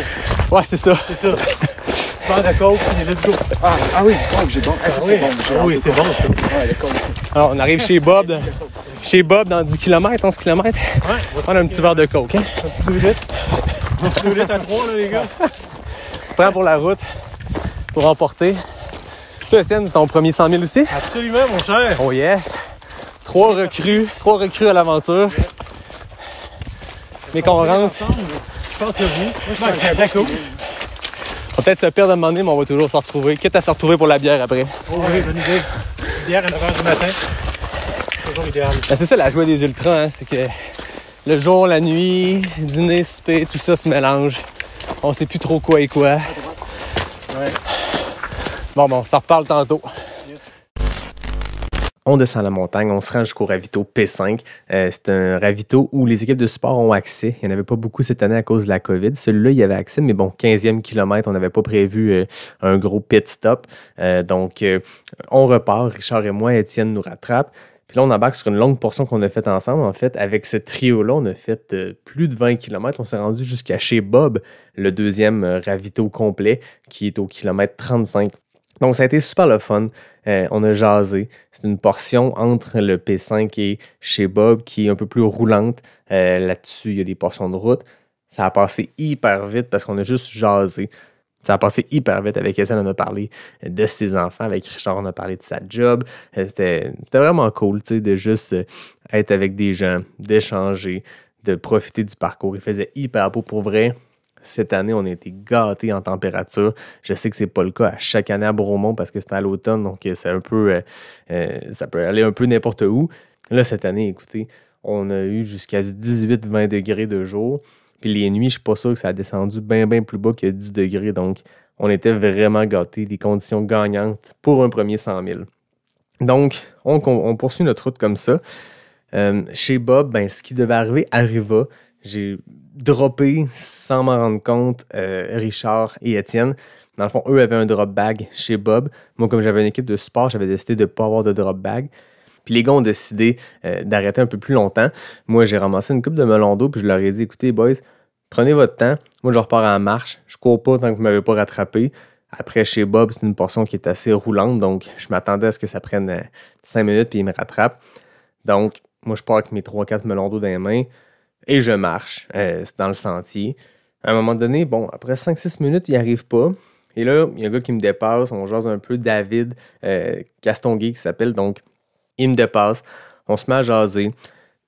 Ouais, c'est ça. C'est ça. Tu parles de coke, puis let's go. Ah oui, du coke, j'ai bon. Ça, c'est bon. Oui, c'est bon, ça. Ouais, le coke. Alors, on arrive chez Bob. Chez Bob, dans 10 km, 11 km. Ouais. On va prendre un petit verre de coke. Hein? Un petit 2 litres. Un petit 2 litres à 3, là, les gars. Prêt pour la route, pour emporter. Toi, Étienne, c'est ton premier 100 000 aussi? Absolument, mon cher. Oh yes! 3 recrues à l'aventure. Mais qu'on rentre. Je pense que oui. C'est très cool. On va peut-être se perdre à un moment donné, mais on va toujours se retrouver. Quitte à se retrouver pour la bière après. Oh oui, bonne idée. Bière à 9h du matin. C'est toujours idéal. C'est ça la joie des ultras, hein? C'est que le jour, la nuit, dîner, souper, tout ça se mélange. On sait plus trop quoi et quoi. Ouais. Bon, on s'en reparle tantôt. On descend la montagne, on se rend jusqu'au ravito P5. C'est un ravito où les équipes de support ont accès. Il n'y en avait pas beaucoup cette année à cause de la COVID. Celui-là, il y avait accès, mais bon, 15e kilomètre, on n'avait pas prévu un gros pit stop. Donc, on repart, Richard et moi, Étienne nous rattrape. Puis là, on embarque sur une longue portion qu'on a faite ensemble. En fait, avec ce trio-là, on a fait plus de 20 km. On s'est rendu jusqu'à chez Bob, le deuxième ravito complet, qui est au kilomètre 35. Donc, ça a été super le fun. On a jasé. C'est une portion entre le P5 et chez Bob qui est un peu plus roulante. Là-dessus, il y a des portions de route. Ça a passé hyper vite parce qu'on a juste jasé. Ça a passé hyper vite. Avec Étienne, on a parlé de ses enfants. Avec Richard, on a parlé de sa job. C'était vraiment cool, tu sais, de juste être avec des gens, d'échanger, de profiter du parcours. Il faisait hyper beau pour vrai. Cette année, on a été gâtés en température. Je sais que c'est pas le cas à chaque année à Bromont parce que c'est à l'automne, donc c'est un peu, ça peut aller un peu n'importe où. Là, cette année, écoutez, on a eu jusqu'à 18-20 degrés de jour. Puis les nuits, je suis pas sûr que ça a descendu bien plus bas que 10 degrés. Donc, on était vraiment gâtés. Des conditions gagnantes pour un premier 100 000. Donc, on poursuit notre route comme ça. Chez Bob, ce qui devait arriver arriva. J'ai droppé, sans m'en rendre compte, Richard et Étienne. Dans le fond, eux avaient un drop bag chez Bob. Moi, comme j'avais une équipe de support, j'avais décidé de ne pas avoir de drop bag. Puis les gars ont décidé d'arrêter un peu plus longtemps. Moi, j'ai ramassé une coupe de melon d'eau, puis je leur ai dit, écoutez, boys, prenez votre temps. Moi, je repars en marche. Je cours pas tant que vous ne m'avez pas rattrapé. Après, chez Bob, c'est une portion qui est assez roulante, donc je m'attendais à ce que ça prenne 5 minutes, puis il me rattrape. Donc, moi, je pars avec mes 3-4 melons d'eau dans les mains. Et je marche dans le sentier. À un moment donné, après 5-6 minutes, il n'y arrive pas. Et là, il y a un gars qui me dépasse. On jase un peu, David Castonguay qui s'appelle. Donc, il me dépasse. On se met à jaser.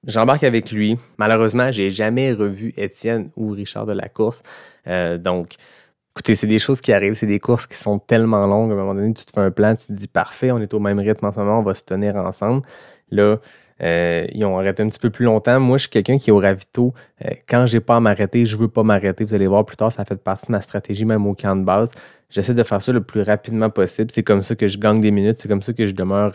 J'embarque avec lui. Malheureusement, je n'ai jamais revu Étienne ou Richard de la course. Donc, écoutez, c'est des choses qui arrivent. C'est des courses qui sont tellement longues. À un moment donné, tu te fais un plan, tu te dis parfait, on est au même rythme en ce moment, on va se tenir ensemble. Là, ils ont arrêté un petit peu plus longtemps. Moi, je suis quelqu'un qui est au ravito. Quand j'ai pas à m'arrêter, je veux pas m'arrêter. Vous allez voir plus tard, ça fait partie de ma stratégie, même au camp de base. J'essaie de faire ça le plus rapidement possible. C'est comme ça que je gagne des minutes. C'est comme ça que je demeure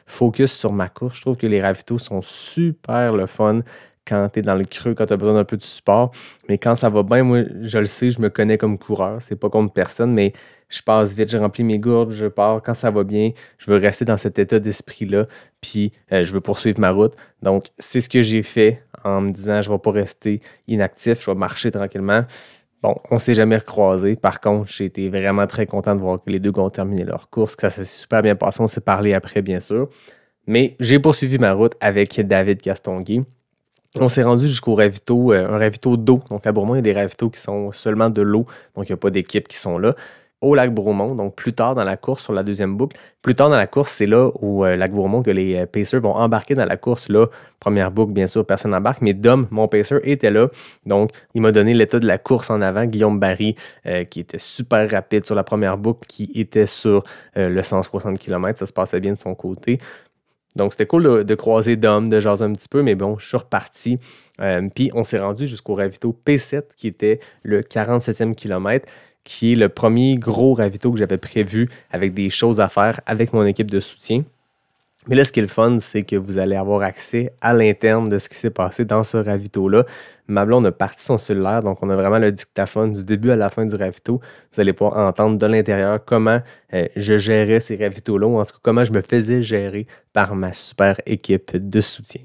focus sur ma course. Je trouve que les ravitos sont super le fun quand tu es dans le creux, quand tu as besoin d'un peu de support. Mais quand ça va bien, moi, je le sais, je me connais comme coureur. C'est pas contre personne, mais je passe vite, je remplis mes gourdes, je pars. Quand ça va bien, je veux rester dans cet état d'esprit-là, puis je veux poursuivre ma route. Donc, c'est ce que j'ai fait en me disant, je ne vais pas rester inactif, je vais marcher tranquillement. Bon, on ne s'est jamais recroisés. Par contre, j'ai été vraiment très content de voir que les deux ont terminé leur course, que ça s'est super bien passé. On s'est parlé après, bien sûr. Mais j'ai poursuivi ma route avec David Castonguay. On s'est rendu jusqu'au ravito, un ravito d'eau. Donc, à Bromont, il y a des ravitos qui sont seulement de l'eau. Donc, il n'y a pas d'équipe qui sont là. Au lac Bromont, donc plus tard dans la course sur la deuxième boucle. Plus tard dans la course, c'est là au lac Bromont que les Pacers vont embarquer dans la course. Là, première boucle, bien sûr, personne n'embarque, mais Dom, mon Pacer, était là. Donc, il m'a donné l'état de la course en avant. Guillaume Barry, qui était super rapide sur la première boucle, qui était sur le 160 km. Ça se passait bien de son côté. Donc, c'était cool de croiser Dom, de jaser un petit peu, mais bon, je suis reparti. Puis, on s'est rendu jusqu'au ravito P7, qui était le 47e kilomètre, qui est le premier gros ravito que j'avais prévu avec des choses à faire avec mon équipe de soutien. Mais là, ce qui est le fun, c'est que vous allez avoir accès à l'interne de ce qui s'est passé dans ce ravito-là. Ma blonde a parti son cellulaire, donc on a vraiment le dictaphone du début à la fin du ravito. Vous allez pouvoir entendre de l'intérieur comment je gérais ces ravitos-là, ou en tout cas comment je me faisais gérer par ma super équipe de soutien.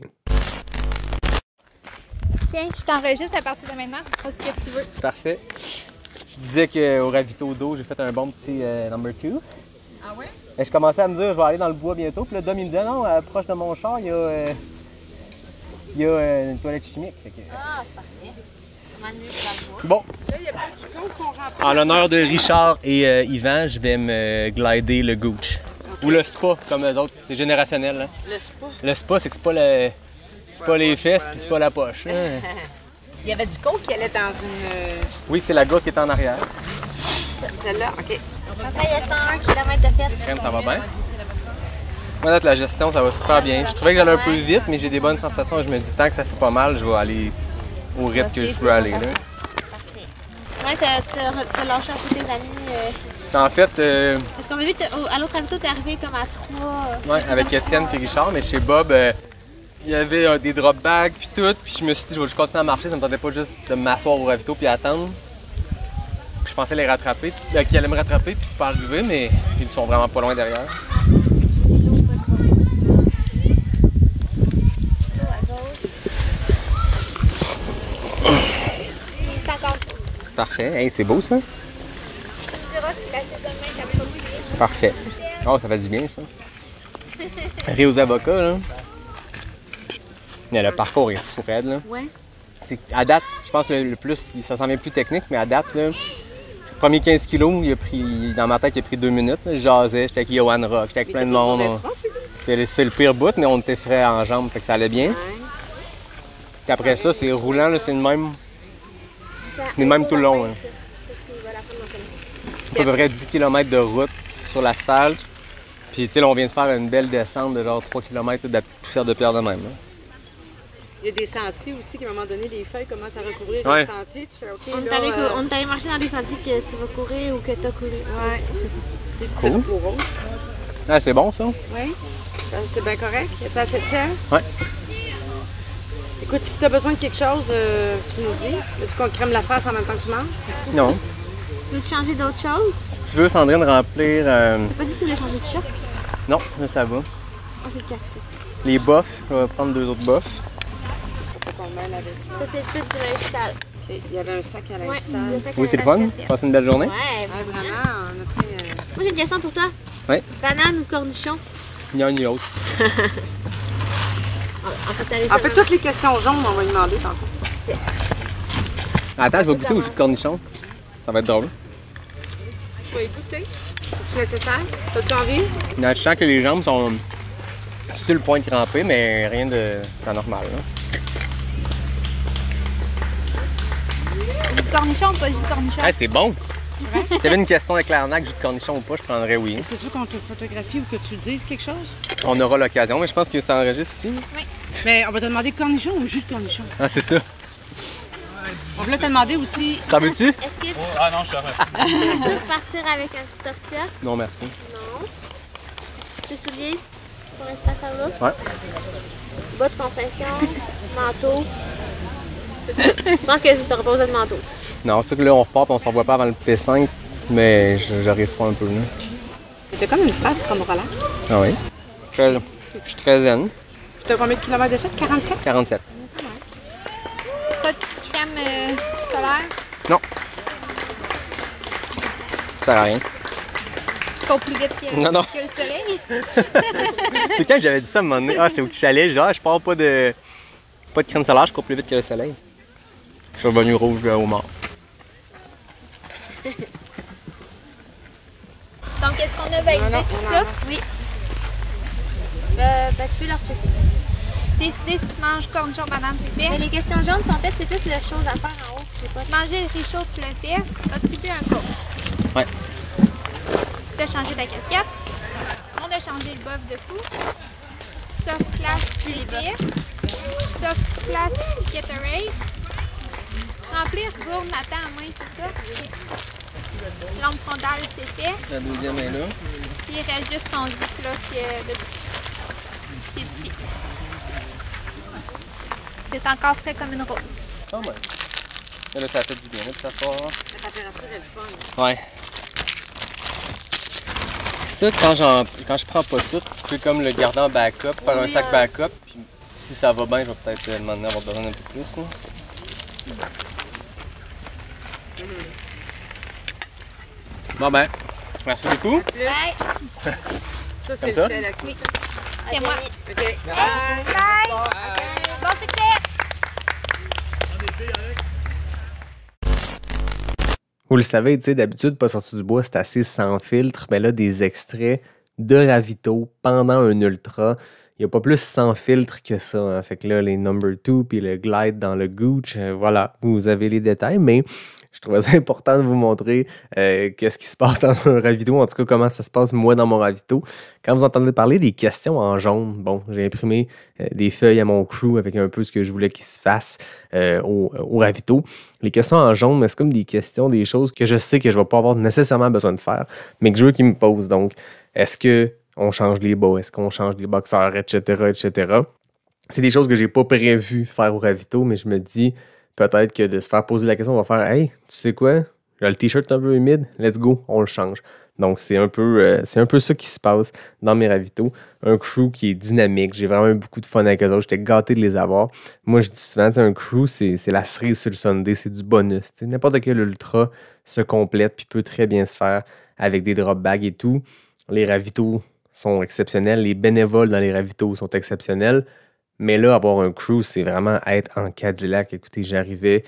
Tiens, je t'enregistre à partir de maintenant, tu feras ce que tu veux. Parfait. Je disais qu'au ravito d'eau, j'ai fait un bon petit number 2. Ah ouais? Et je commençais à me dire, je vais aller dans le bois bientôt. Puis le Dom, il me dit, non, proche de mon char, il y a une toilette chimique. Ah, c'est parfait. Comment mieux dans le bois? Bon. Là, il y a pas du coup qu'on remplit. En l'honneur de Richard et Yvan, je vais me glider le Gooch. Okay. Ou le spa, comme eux autres. C'est générationnel. Hein? Le spa? Le spa, c'est que c'est pas, pas les fesses puis c'est pas la poche. Il y avait du coke qui allait dans une... Oui, c'est la goutte qui est en arrière. Celle-là, OK. Ça fait 101 km de fête. Crème, ça va bien? Moi, la gestion, ça va super bien. Je trouvais que j'allais un peu vite, mais j'ai des bonnes sensations et je me dis, tant que ça fait pas mal, je vais aller au rythme que je veux aller. Là. Parfait. Ouais, t'as lâché un peu tes amis. En fait... Parce qu'on a vu à l'autre ravito, t'es arrivé comme à 3... Ouais, avec Étienne et Richard, mais chez Bob... il y avait des drop bags puis tout, puis je me suis dit je vais juste continuer à marcher, ça me tentait pas juste de m'asseoir au ravito puis attendre. Puis je pensais les rattraper, qu'ils allaient me rattraper puis c'est pas arrivé, mais ils sont vraiment pas loin derrière. Parfait, hey, c'est beau ça. diras si la saison de main t'as pas oublié. Parfait. Oh, ça fait du bien, ça. Riz aux avocats, là. Mais le parcours est fou raide, là. Ouais. À date, je pense que le plus, ça s'en vient plus technique, mais à date, là, le premier 15 kilos, dans ma tête, il a pris 2 minutes. Là. Je jasais, j'étais avec Johan Rock, j'étais avec plein de monde. C'est le pire bout, mais on était frais en jambes, fait que ça allait bien. Puis après ça, c'est roulant, là, c'est le même. C'est le même tout le long. Là. À peu près 10 km de route sur l'asphalte. Puis, tu sais, là, on vient de faire une belle descente de genre 3 km de la petite poussière de pierre de même. Là. Il y a des sentiers aussi, qu'à un moment donné, les feuilles commencent à recouvrir Ouais. les sentiers. Tu fais OK, On est allé marcher dans des sentiers que tu vas courir ou que tu as couru. Ouais. Des petits Cool. drapeaux roses. Ah, c'est bon, ça? Oui. C'est bien correct. Y a-tu assez de sel? Ouais. Écoute, si tu as besoin de quelque chose, tu nous dis. Veux-tu qu'on te crème la face en même temps que tu manges? Non. Tu veux te changer d'autre chose? Si tu veux, Sandrine, remplir... T'as pas dit que tu voulais changer de shirt? Non, là, ça va. Oh, c'est le casquette. Les boffs, je vais prendre 2 autres boffs. C'est ton mail avec. Ça, c'est tout du linge sale. OK. Il y avait un sac à linge Ouais, sale. le sac Oui, à c'est le la fun. casquette. Passe une belle journée. Ouais. Ouais, vraiment, on a pris... Moi, j'ai une question pour toi. Oui. Banane ou cornichon? Ni un ni l'autre. En fait, t'allais En fait, toutes les questions jaunes, on va lui demander tantôt. Attends, je vais goûter au jus de cornichon. Ça va être drôle. Tu vas y goûter. C'est-tu nécessaire? T'as-tu envie? Là, je sens que les jambes sont sur le point de cramper, mais rien de normal. Là. Jus de cornichon ou pas jus de cornichon? Ah, c'est bon! S'il y avait une question éclairante, jus de cornichon ou pas, je prendrais oui. Est-ce que tu veux qu'on te photographie ou que tu dises quelque chose? On aura l'occasion, mais je pense que ça enregistre ici. Mais on va te demander cornichon ou jus de cornichon. Ah, c'est ça. On voulait te demander aussi... T'en veux-tu? Est-ce que tu Ah non, je suis arrêté. veux partir avec un petit tortilla? Non, merci. Non. Tes souliers? Pour l'instant, ça va? Ouais. Bas de compression, manteau. Je pense que tu n'auras pas besoin de manteau. Non, c'est que là, on repart et on s'en voit pas avant le P5, mais j'arrive froid un peu. Là. T'as comme une face comme relax. Ah oui? Je suis très zen. T'as combien de kilomètres de fait? 47? 47. Pas de petite crème solaire? Non. Ça sert à rien. Tu cours plus vite que, Non, non. que le soleil? C'est quand j'avais dit ça à un moment donné? Ah, c'est au chalet, genre, je pars pas de crème solaire, je cours plus vite que le soleil. Je suis revenu rouge au mort. Donc, est-ce qu'on a validé Non, tout non, ça? non, Oui. Ben, tu peux leur checker. Décider si tu manges cornichon banane, c'est fait. Mais les questions jaunes sont faites, c'est plus la chose à faire en haut. C'est pas... Manger le riz chaud, tu l'as fait. As-tu bu un coke? Ouais. Tu as changé ta casquette. On a changé le bof de cou. Soft class, c'est fait. Soft class, Gatorade. Remplir gourde matin à main, c'est ça? Lampe frontale, c'est fait. La deuxième est là. Puis il reste juste ton ziploc qui est ici. C'est encore frais comme une rose. Ah ouais. Là, ça fait du bien de s'asseoir. La température est le fun. Ouais. Ça, quand je prends pas tout, je peux comme le garder en backup, faire un sac backup. Puis si ça va bien, je vais peut-être demander avoir besoin d'un peu plus. Là. Bon ben, merci beaucoup. Bye! Ça, c'est Comme ça? le sel à qui? C'est moi. OK. Bye. Bye! Bon succès! Vous le savez, tu sais, d'habitude, Pas sorti du bois, c'est assez sans filtre, mais là, des extraits de ravito pendant un ultra. Il n'y a pas plus sans filtre que ça. Hein. Fait que là, les number 2 puis le glide dans le gooch, voilà, vous avez les détails, mais je trouvais ça important de vous montrer qu'est-ce qui se passe dans un ravito, en tout cas comment ça se passe moi dans mon ravito. Quand vous entendez parler des questions en jaune, bon, j'ai imprimé des feuilles à mon crew avec un peu ce que je voulais qu'il se fasse au ravito. Les questions en jaune, c'est comme des questions, des choses que je sais que je ne vais pas avoir nécessairement besoin de faire, mais que je veux qu'ils me posent. Donc, est-ce qu'on change les bas, est-ce qu'on change les boxeurs, etc., etc. C'est des choses que j'ai pas prévu faire au ravito, mais je me dis peut-être que de se faire poser la question, on va faire « Hey, tu sais quoi? Le t-shirt est un peu humide, let's go, on le change. Donc, c'est un peu ça qui se passe dans mes ravitaux. Un crew qui est dynamique. J'ai vraiment eu beaucoup de fun avec eux autres. J'étais gâté de les avoir. Moi, je dis souvent, un crew, c'est la cerise sur le sundae. C'est du bonus. T'sais, n'importe quel ultra se complète puis peut très bien se faire avec des drop bags et tout. Les ravitaux sont exceptionnels. Les bénévoles dans les ravitaux sont exceptionnels. Mais là, avoir un crew, c'est vraiment être en Cadillac. Écoutez, j'arrivais...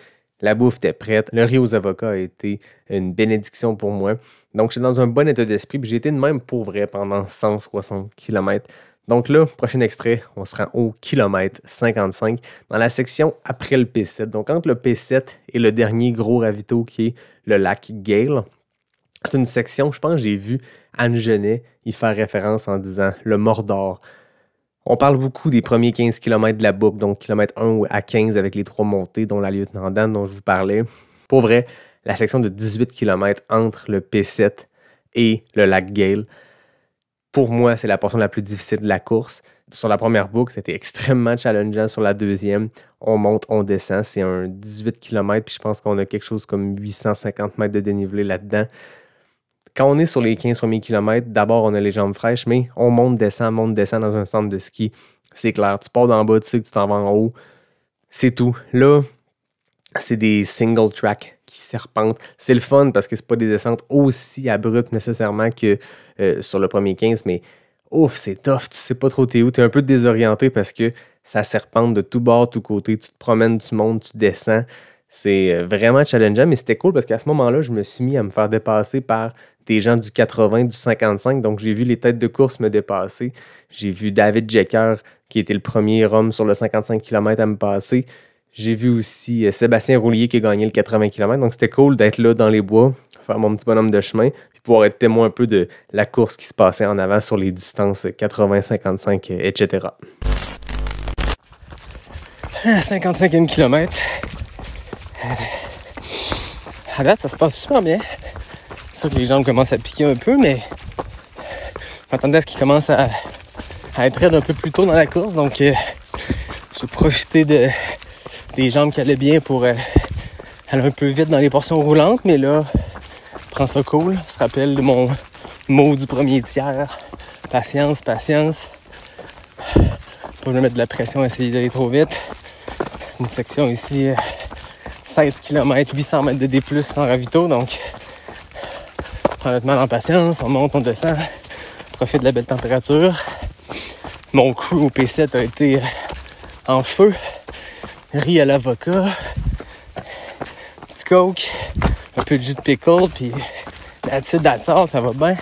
La bouffe était prête. Le riz aux avocats a été une bénédiction pour moi. Donc, j'étais dans un bon état d'esprit. Puis j'ai été de même pour vrai pendant 160 km. Donc là, prochain extrait, on se rend au kilomètre 55 dans la section après le P7. Donc, entre le P7 et le dernier gros ravito qui est le lac Gale, c'est une section, je pense que j'ai vu Anne Genet y faire référence en disant le Mordor. On parle beaucoup des premiers 15 km de la boucle, donc kilomètre 1 à 15 avec les 3 montées, dont la Lieutenant Dan dont je vous parlais. Pour vrai, la section de 18 km entre le P7 et le lac Gale, pour moi, c'est la portion la plus difficile de la course. Sur la première boucle, c'était extrêmement challengeant. Sur la deuxième, on monte, on descend. C'est un 18 km, puis je pense qu'on a quelque chose comme 850 mètres de dénivelé là-dedans. Quand on est sur les 15 premiers kilomètres, d'abord, on a les jambes fraîches, mais on monte, descend dans un centre de ski. C'est clair, tu pars d'en bas, tu sais que tu t'en vas en haut. C'est tout. Là, c'est des single track qui serpentent. C'est le fun parce que c'est pas des descentes aussi abruptes nécessairement que sur le premier 15, mais ouf, c'est tough. Tu sais pas trop t'es où. T'es un peu désorienté parce que ça serpente de tout bord, tout côté. Tu te promènes, tu montes, tu descends. C'est vraiment challengeant, mais c'était cool parce qu'à ce moment-là, je me suis mis à me faire dépasser par des gens du 80, du 55. Donc, j'ai vu les têtes de course me dépasser. J'ai vu David Jecker, qui était le premier homme sur le 55 km à me passer. J'ai vu aussi Sébastien Roulier qui a gagné le 80 km. Donc, c'était cool d'être là dans les bois, faire mon petit bonhomme de chemin, puis pouvoir être témoin un peu de la course qui se passait en avant sur les distances 80, 55, etc. 55e kilomètre. À date, ça se passe super bien. C'est sûr que les jambes commencent à piquer un peu, mais je m'attendais à ce qu'ils commencent à être raides un peu plus tôt dans la course. Donc, j'ai profité des jambes qui allaient bien pour aller un peu vite dans les portions roulantes. Mais là, prends ça cool. Ça se rappelle de mon mot du premier tiers. Patience, patience. Pas me mettre de la pression, essayer d'aller trop vite. C'est une section ici, 16 km, 800 mètres de D+, sans ravito. Donc, prends notre mal en patience. On monte, on descend. Profite de la belle température. Mon crew au P7 a été en feu. Riz à l'avocat, petit coke, un peu de jus de pickle, puis that's it, that's all, ça va bien.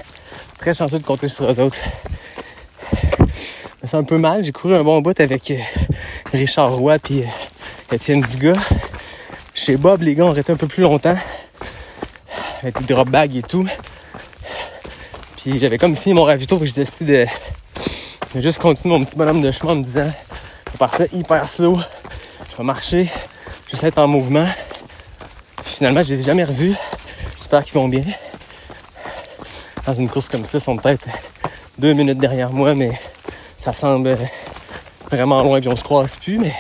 Très chanceux de compter sur eux autres. Je me sens un peu mal, j'ai couru un bon bout avec Richard Roy puis Étienne Dugas. Chez Bob, les gars ont arrêté un peu plus longtemps, avec les drop bags et tout. Puis j'avais comme fini mon ravito, puis j'ai décidé de juste continuer mon petit bonhomme de chemin en me disant je vais partir hyper slow. Je vais marcher, juste être en mouvement. Puis finalement, je les ai jamais revus. J'espère qu'ils vont bien. Dans une course comme ça, ils sont peut-être 2 minutes derrière moi, mais ça semble vraiment loin, puis on se croise plus. Mais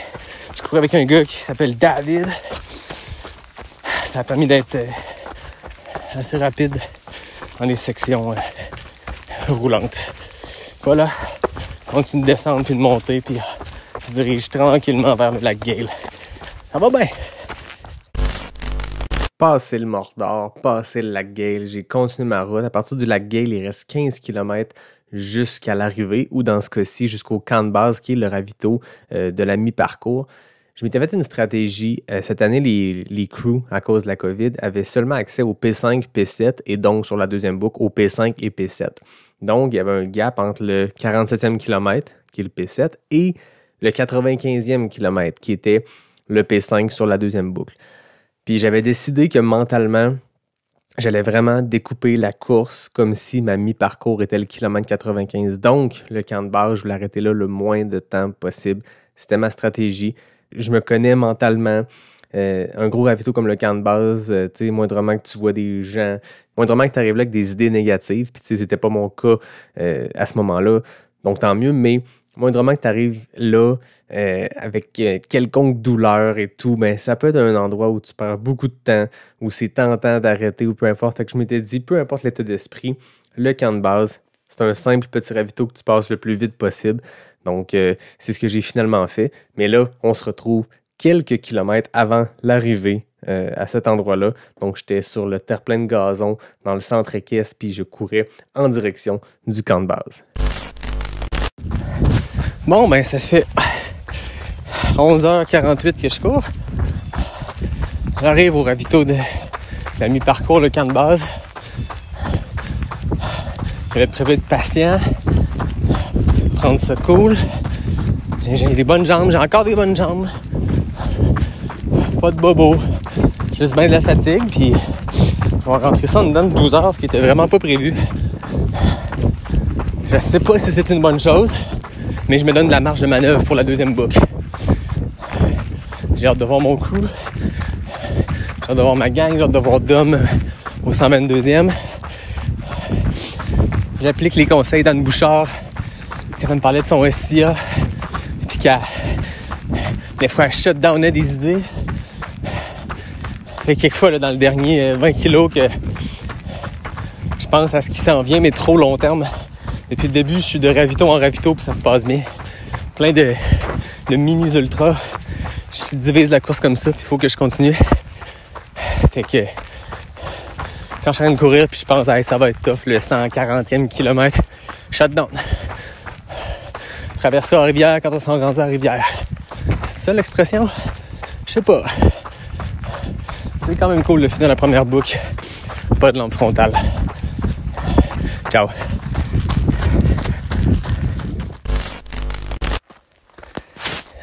je cours avec un gars qui s'appelle David. Ça a permis d'être assez rapide dans les sections roulantes. Voilà, continue de descendre puis de monter, puis se dirige tranquillement vers le lac Gale. Ça va bien! Passer le Mordor, passer le lac Gale, j'ai continué ma route. À partir du lac Gale, il reste 15 km jusqu'à l'arrivée, ou dans ce cas-ci, jusqu'au camp de base, qui est le ravito de la mi-parcours. Je m'étais fait une stratégie. Cette année, les crews, à cause de la COVID, avaient seulement accès au P5, P7, et donc, sur la deuxième boucle, au P5 et P7. Donc, il y avait un gap entre le 47e kilomètre, qui est le P7, et le 95e kilomètre, qui était le P5 sur la deuxième boucle. Puis j'avais décidé que mentalement, j'allais vraiment découper la course comme si ma mi-parcours était le kilomètre 95. Donc, le camp de base, je voulais arrêter là le moins de temps possible. C'était ma stratégie. Je me connais mentalement. Un gros ravito comme le camp de base, tu sais, moindrement que tu vois des gens, moindrement que tu arrives là avec des idées négatives. Puis, tu sais, c'était pas mon cas à ce moment-là. Donc, tant mieux, mais moindrement que tu arrives là avec quelconque douleur et tout, ben, ça peut être un endroit où tu perds beaucoup de temps, où c'est tentant d'arrêter ou peu importe. Fait que je m'étais dit, peu importe l'état d'esprit, le camp de base, c'est un simple petit ravito que tu passes le plus vite possible. Donc, c'est ce que j'ai finalement fait. Mais là, on se retrouve quelques kilomètres avant l'arrivée à cet endroit-là. Donc, j'étais sur le terre-plein de gazon dans le centre équestre, puis je courais en direction du camp de base. Bon, ben, ça fait 11h48 que je cours. J'arrive au ravito de la mi-parcours, le camp de base. J'avais prévu d'être patient, prendre ça cool. Et j'ai des bonnes jambes, j'ai encore des bonnes jambes. Pas de bobo, juste bien de la fatigue, puis on va rentrer ça en dedans de 12 heures, ce qui était vraiment pas prévu. Je sais pas si c'est une bonne chose, mais je me donne de la marge de manœuvre pour la deuxième boucle. J'ai hâte de voir mon crew, j'ai hâte de voir ma gang, j'ai hâte de voir Dom au 122e. J'applique les conseils d'Anne Bouchard quand elle me parlait de son SIA, puis qu'elle, des fois, elle shutdownait des idées. Fait quelquefois, là, dans le dernier 20 kilos, que je pense à ce qui s'en vient, mais trop long terme. Depuis le début, je suis de ravito en ravito, puis ça se passe bien. Plein de mini-ultras. Je divise la course comme ça, puis il faut que je continue. Fait que quand je suis en train de courir, puis je pense, hey, ça va être tough, le 140e kilomètre, shutdown. Traverser la rivière quand on s'en grandit à la rivière. C'est ça l'expression? Je sais pas. C'est quand même cool de finir la première boucle. Pas de lampe frontale. Ciao.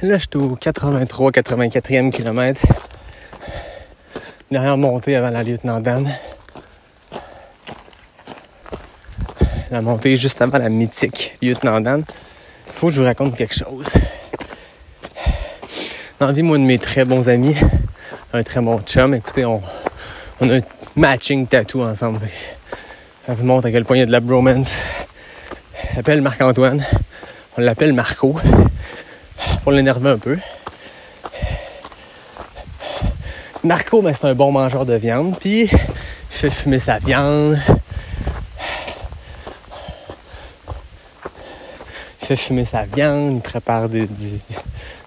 Là, je suis au 83-84e kilomètre. Dernière montée avant la lieutenant Dan. La montée juste avant la mythique lieutenant Dan. Il faut que je vous raconte quelque chose. Dans la vie, moi, de mes très bons amis, un très bon chum, écoutez, on a un matching tattoo ensemble. Ça vous montre à quel point il y a de la bromance. Il s'appelle Marc-Antoine. On l'appelle Marco. Pour l'énerver un peu. Marco, ben, c'est un bon mangeur de viande, puis il fait fumer sa viande. Il prépare de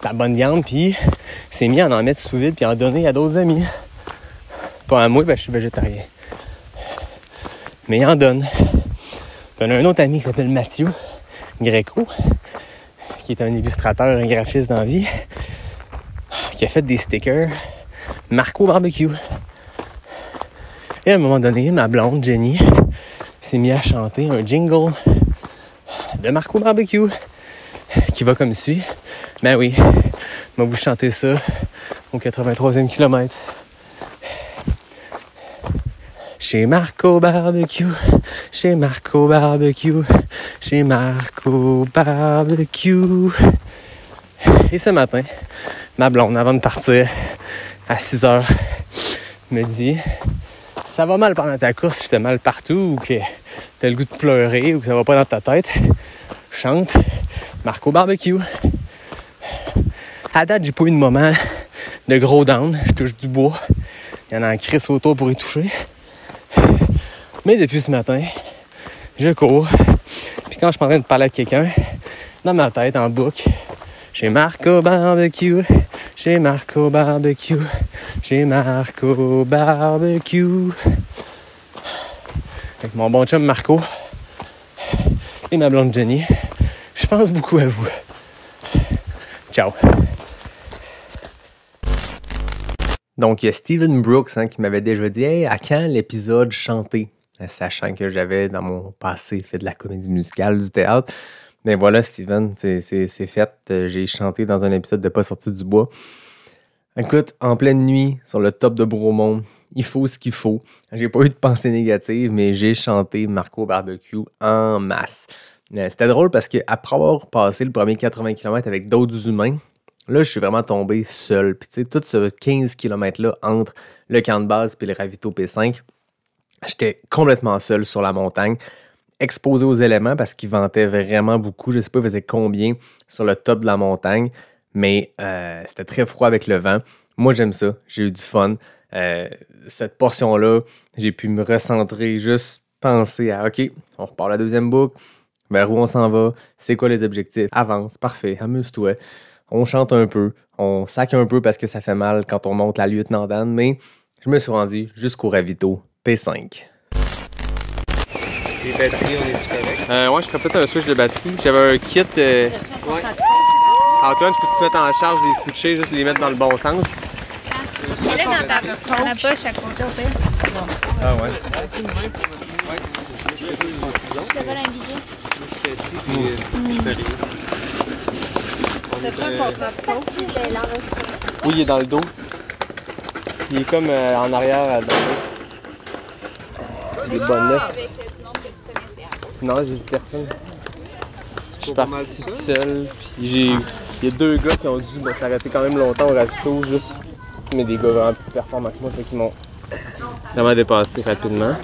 la bonne viande, puis il s'est mis à en mettre sous vide, puis à en donner à d'autres amis. Pas à moi, ben, je suis végétarien. Mais il en donne. Puis on a un autre ami qui s'appelle Mathieu Greco, qui est un illustrateur, un graphiste dans la vie, qui a fait des stickers Marco Barbecue. Et à un moment donné, ma blonde, Jenny, s'est mise à chanter un jingle de Marco Barbecue qui va comme suit. Ben oui, je vais vous chanter ça au 83e kilomètre. Chez Marco Barbecue, chez Marco Barbecue, chez Marco Barbecue. Et ce matin, ma blonde, avant de partir à 6h, me dit « Ça va mal pendant ta course, tu t'as mal partout, ou que t'as le goût de pleurer, ou que ça va pas dans ta tête, chante Marco Barbecue. » À date, j'ai pas eu de moment de gros down, je touche du bois. Il y en a un crisse autour pour y toucher. Mais depuis ce matin, je cours. Puis quand je suis en train de parler à quelqu'un, dans ma tête, en boucle, chez Marco Barbecue, chez Marco Barbecue, chez Marco Barbecue. Avec mon bon chum Marco et ma blonde Jenny, je pense beaucoup à vous. Ciao. Donc, il y a Steven Brooks qui m'avait déjà dit « Hey, à quand l'épisode chanté? » Sachant que j'avais, dans mon passé, fait de la comédie musicale, du théâtre. Mais voilà, Steven, c'est fait. J'ai chanté dans un épisode de Pas sorti du bois. Écoute, en pleine nuit, sur le top de Bromont, il faut ce qu'il faut. J'ai pas eu de pensée négative, mais j'ai chanté Marco Barbecue en masse. C'était drôle parce qu'après avoir passé le premier 80 km avec d'autres humains, là, je suis vraiment tombé seul. Puis, tu sais, tout ce 15 km-là entre le camp de base et le ravito P5, j'étais complètement seul sur la montagne. exposé aux éléments parce qu'il ventait vraiment beaucoup. Je ne sais pas, il faisait combien sur le top de la montagne, mais c'était très froid avec le vent. Moi, j'aime ça. J'ai eu du fun. Cette portion-là, j'ai pu me recentrer, juste penser à OK, on repart la deuxième boucle, vers où on s'en va, c'est quoi les objectifs, avance, parfait, amuse-toi. On chante un peu, on sac un peu parce que ça fait mal quand on monte la lieutenant Dan, mais je me suis rendu jusqu'au ravito P5. Les batteries, on est-tu correct? Ouais, je ferais peut-être un switch de batterie. J'avais un kit. Ouais. Antoine, je peux te mettre en charge les switcher, juste les mettre dans le bon sens? Mets-le dans la poche à côté, au pire. Ah ouais. Je te vole un billet. Je fais ici, puis je fais rien. T'as-tu un contrat de coke? Oui, il est dans le dos. Il est comme en arrière dans le dos. Il est bon neuf. Non, j'ai vu personne. Je suis parti tout seul. Puis il y a 2 gars qui ont dû s'arrêter quand même longtemps au ravito, juste. Mais des gars vraiment plus performants que moi, qui m'ont vraiment dépassé rapidement.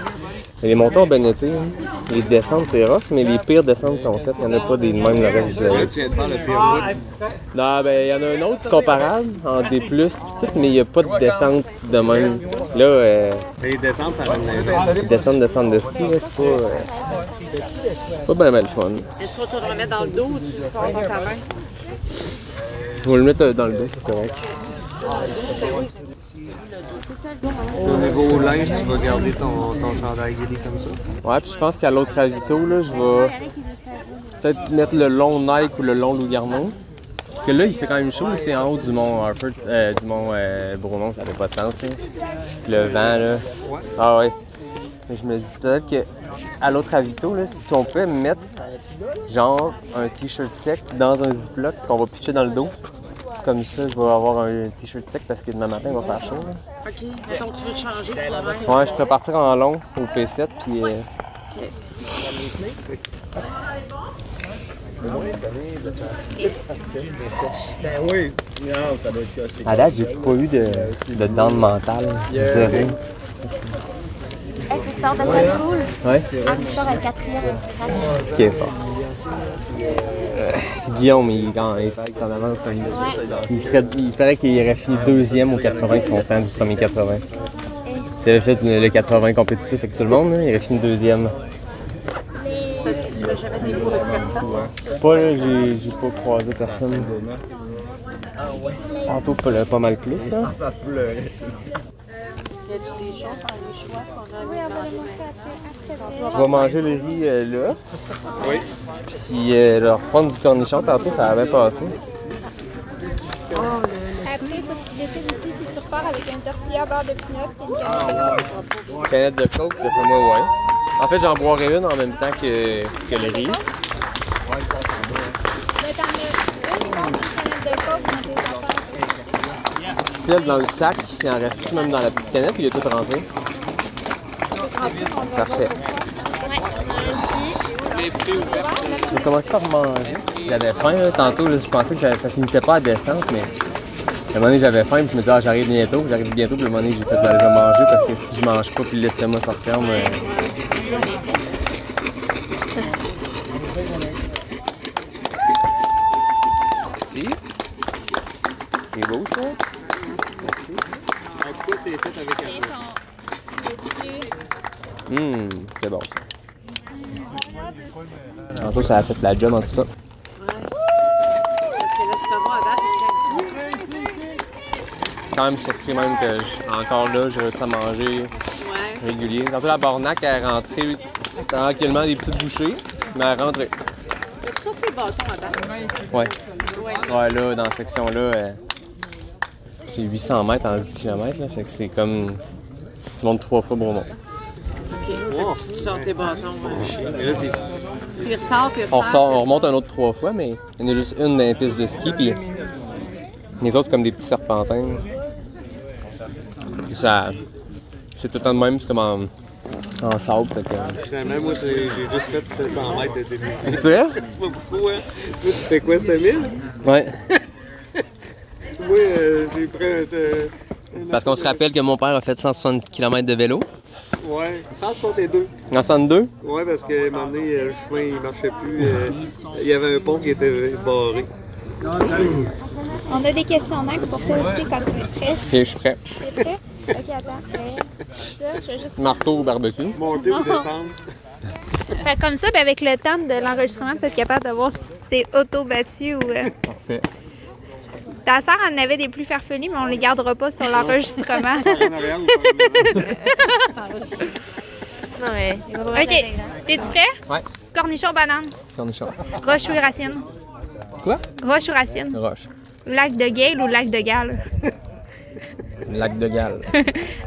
Mais les montants ont bien été. Les descentes, c'est rough, mais les pires descentes sont faites. Il n'y en a pas des mêmes le reste du Là, jour. tu viens de faire le pire route. Non, ben il y en a un autre comparable, en D+, pis tout, mais il n'y a pas de descente de même. Là, Les descentes, ça va me descente de ski, là, c'est pas bien le fun. Est-ce qu'on te le remet dans le dos ou tu le prends dans ta main? Je vais le mettre dans le dos, c'est correct. Au niveau linge, tu vas garder ton chandail gris comme ça. Ouais, puis je pense qu'à l'autre ravito, là, je vais peut-être mettre le long Nike ou le long Lou Garneau. Parce que là, il fait quand même chaud, c'est en haut du mont Harford, du mont Bromont, ça n'avait pas de sens. Hein. Le vent, là. Ah ouais. Mais je me dis peut-être qu'à l'autre ravito, là, si on pouvait mettre genre un t-shirt sec dans un ziploc qu'on va pitcher dans le dos. Comme ça, je vais avoir un t-shirt sec parce que demain matin, il va faire chaud. Là. OK. Mettons que tu veux te changer pour demain. Ouais, je pourrais partir en long au P7, puis... OK. Ben oui. Non, ça doit être cassé. À date, j'ai pas eu de dents mentale. Zéro. Est-ce que tu sors de ta cool? Ouais. En sort à 4e. C'est ce qui est fort. Puis Guillaume, il est en avance comme il paraît qu'il aurait fini 2e au 80 de son temps du premier 80. S'il avait fait le 80 compétitif avec tout le monde, là, il aurait fini 2e. Tu n'as jamais des mots avec personne? Pas là, j'ai pas croisé personne. Tantôt pas mal plus. Là. Y a-tu des choses dans les choix qu'on a demandé maintenant? Je vais manger le riz là. Oui. Puis leur prendre du cornichon tantôt, ça a bien passé. Après, il faut que tu décides aussi si tu repars avec une tortilla beurre de pinot et une canette de coke. Canette de coke, d'après moi, ouais. En fait, j'en boirais une en même temps que le riz. Mais t'en as une canette de coke dans tes affaires. Celle dans le sac, il en reste plus même dans la petite canette, il est tout rentré. Parfait. Ouais, on a un ici. J'ai commencé par manger. J'avais faim, là. Tantôt, là, je pensais que ça finissait pas à descendre, mais à un moment donné, j'avais faim, puis je me disais, ah, j'arrive bientôt, puis à un moment donné, j'ai fait, je vais manger, parce que si je mange pas, puis l'estomac se referme. Si. C'est beau, ça? En tout cas, c'est fait avec un C'est bon, ça. Tantôt, ça a fait la job, en tout cas. Parce que l'estomac, à date, il tient le coup. Quand même surpris même que encore là, j'ai réussi à manger Ouais. régulier. Tantôt, la bornac elle est rentrée tranquillement des petites bouchées, mais elle est rentrée. As-tu sorti le bâton à date? Ouais. Ouais. Ouais, là, dans cette section-là, j'ai 800 mètres en 10 km, là, fait que c'est comme... Tu montes 3 fois Bromont. OK. Wow. Tu sors tes bâtons. Mais là, c'est... Puis ressort. On remonte un autre 3 fois, mais il y en a juste une dans les pistes de ski, puis les autres comme des petits serpentins. Puis ça... C'est tout le temps de même, c'est comme en sable, fait que... Finalement, moi, j'ai juste fait 700 mètres de début. Tu sais? C'est pas beaucoup, hein? Toi, tu fais quoi, 5000? Ouais. Moi, j'ai pris Parce qu'on se rappelle que mon père a fait 160 km de vélo. Ouais, 162. En 62? Ouais, parce qu'à un moment donné, le chemin il marchait plus. Il y avait un pont qui était barré. On a des questionnaires pour toi aussi quand tu es prêt. Ok, je suis prêt. T'es prêt? Ok, attends. Ça, je vais juste... Marteau ou barbecue? Monter ou descendre? Fait comme ça, ben avec le temps de l'enregistrement, tu vas être capable de voir si tu t'es auto-battu ou... Parfait. Ta sœur en avait des plus farfelus, mais on les gardera pas sur l'enregistrement. Non, mais. Ok, es-tu prêt? Ouais. Cornichon, banane. Cornichon. Roche ou racine? Quoi? Roche ou racine? Roche. Lac de Gale ou lac de Galles? Lac de Galles.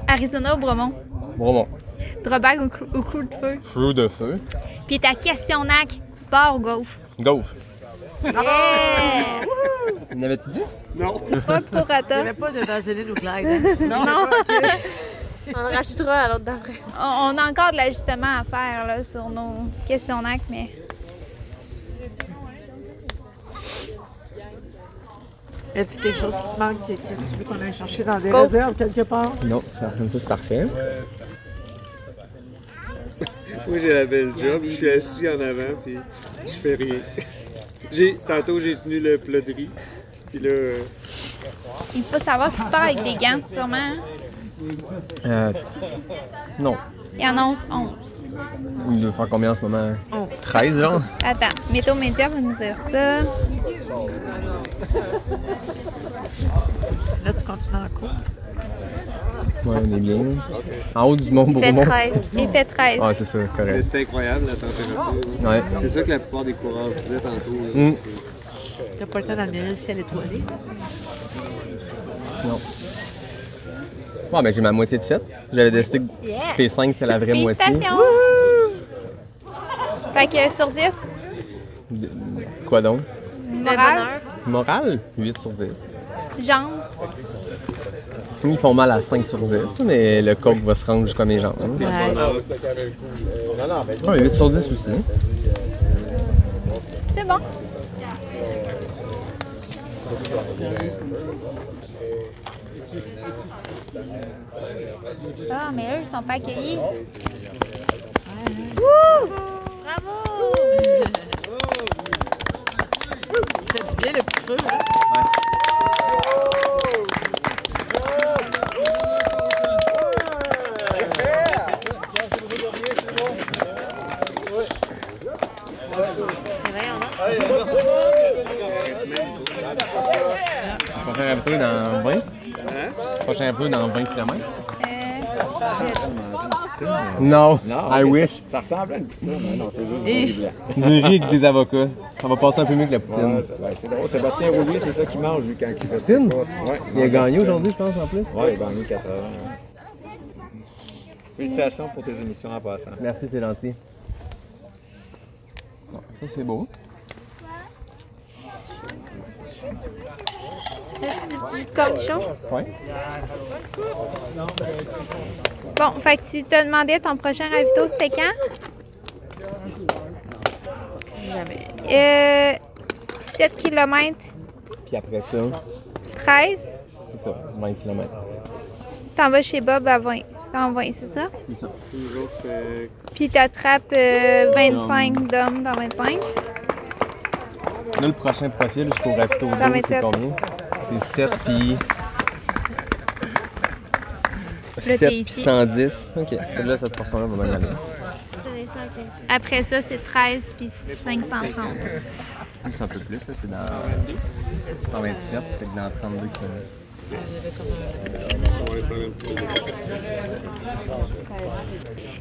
Arizona ou Bromont? Bromont. Drawback ou crew de feu? Crew de feu. Puis ta question NAC, bar ou gaufre? Gaufre. Yeah! N'avais-tu dit? Non. Trois pour Il n'y Rata. avait pas de vaseline ou Clyde. Non. On en rajoutera à l'autre d'après. On a encore de l'ajustement à faire là, sur nos questions NAC, mais... Y a-t-il quelque chose qui te manque, que tu veux qu'on aille chercher dans des Go. réserves quelque part? Non, comme ça c'est parfait. Moi, j'ai la belle job. Je suis assis en avant, puis je fais rien. Tantôt, j'ai tenu le plat de riz. Puis là, Il faut savoir si tu pars avec des gants, sûrement. Non. Il y en a 11. Il doit faire combien en ce moment? 13, genre? Attends, Météo Média va nous dire ça. Là, tu continues en cours. Ouais, on est bien. En haut du Mont Il fait Bromont. 13. Il fait 13. Ah, c'est ça, correct. c'était incroyable la température. Ouais. C'est ça que la plupart des coureurs disaient tantôt. Mm. T'as pas le temps d'admirer le ciel étoilé. Non. Bon, ben j'ai ma moitié de faite. J'avais décidé que P5 c'était la vraie moitié. Félicitations! Fait que sur 10, Quoi donc? moral, Moral? 8 sur 10. jambes, Ils font mal à 5 sur 10, mais le coke va se rendre jusqu'à mes jambes. Ouais, 8 sur 10 aussi. c'est bon. Ah, mais eux, ils sont pas accueillis. Bravo! Ça fait du bien le petit feu, hein? Prochain ravito dans 20? Prochain ravito dans 20 km? Non, I wish. Ça ressemble à une poutine, mais non, c'est juste du riz blanc. Du riz avec des avocats. Ça va passer un peu mieux que la poutine. Ouais, c'est drôle. Sébastien Roulier, c'est ça qu'il mange, lui, quand il fait Poutine? Ouais. Il a gagné aujourd'hui, je pense, en plus. Ouais, il a gagné 4 heures. Félicitations pour tes émissions en passant. Merci, c'est gentil. Bon, ça, c'est beau. Tu veux du petit jus de cornichon? Ouais. Bon, fait que tu te demandais ton prochain ravito, c'était quand? Jamais. 7 km, Puis après ça, 13. c'est ça, 20 km. Tu t'en vas chez Bob à 20. T'en 20, c'est ça? C'est ça. Les autres, c'est. Puis t'attrapes 25 d'hommes dans 25. Là, le prochain profil jusqu'au ravito 12, c'est 27. combien? C'est 7 puis... t'es 7 puis ici. 110. Ok, celle-là, cette portion-là va bien aller. Après ça, c'est 13 puis 530. C'est un peu plus, là, c'est dans 127, fait que dans 32 km.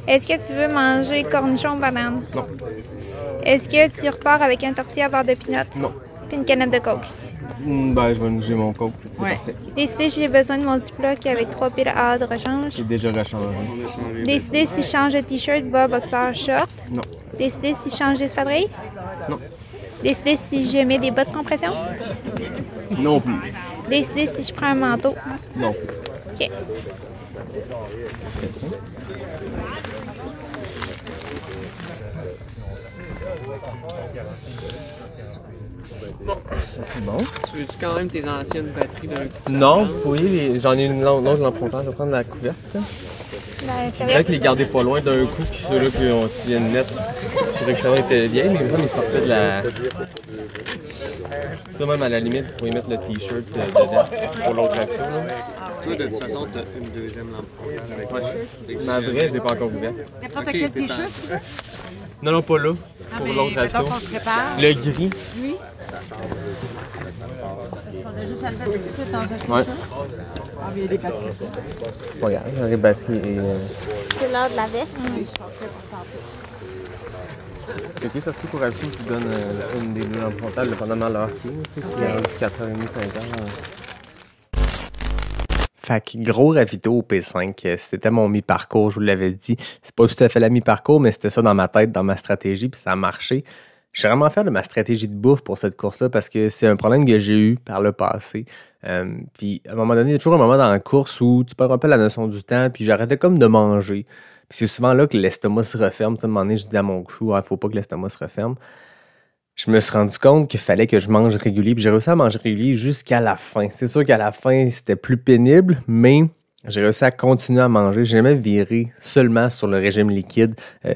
Est-ce que tu veux manger cornichon banane? Non. Est-ce que tu repars avec un tortilla à beurre de pinot? Non. Puis une canette de coke? Ben, je vais nous mon coke. C'est Ouais. parfait. Décider si j'ai besoin de mon Ziploc avec 3 piles A de rechange. J'ai déjà rechangé. Décider si je change de t-shirt, bas, boxer, short. Non. Décider si je change d'espadrille. Non. Décider si je mets des bas de compression. Non plus. Décider si je prends un manteau. Non. OK. Ça, c'est bon. Tu veux-tu quand même tes anciennes batteries d'un coup? Non, vous voyez, j'en ai une longe dans le frontal. Je vais prendre la couverte. Peut-être les garder pas loin d'un coup, puis ceux-là qui viennent net. Je trouvais que ça était bien, mais comme ils sortaient de la. Ça, même à la limite, vous pouvez mettre le t-shirt dedans pour l'autre action. Toi, de toute façon, t'as une deuxième lampe frontale avec moi. Ma vraie, je l'ai pas encore ouvert. N'importe quel t-shirt, tu veux? Non, pas là. Pour l'autre action. Le gris. Oui. Parce qu'on a juste à le mettre tout de suite dans un t-shirt. Ouais. Ah, mais il y a des batteries. Regarde, les batteries et. C'est l'heure de la veste. Ok, ça se peut pour Ravi qui donne une des deux lampes frontales pendant leur hockey. Tu sais, s'il est rendu 4h30, 5h. Fait que gros ravito au P5, c'était mon mi-parcours, je vous l'avais dit. C'est pas tout à fait la mi-parcours, mais c'était ça dans ma tête, dans ma stratégie, puis ça a marché. Je suis vraiment fier de ma stratégie de bouffe pour cette course-là parce que c'est un problème que j'ai eu par le passé. Puis à un moment donné, il y a toujours un moment dans la course où tu perds un peu la notion du temps, puis j'arrêtais comme de manger. Puis c'est souvent là que l'estomac se referme. Tu sais, à un moment donné, je dis à mon crew, il faut pas que l'estomac se referme. Je me suis rendu compte qu'il fallait que je mange régulier, puis j'ai réussi à manger régulier jusqu'à la fin. C'est sûr qu'à la fin, c'était plus pénible, mais j'ai réussi à continuer à manger. J'ai jamais viré seulement sur le régime liquide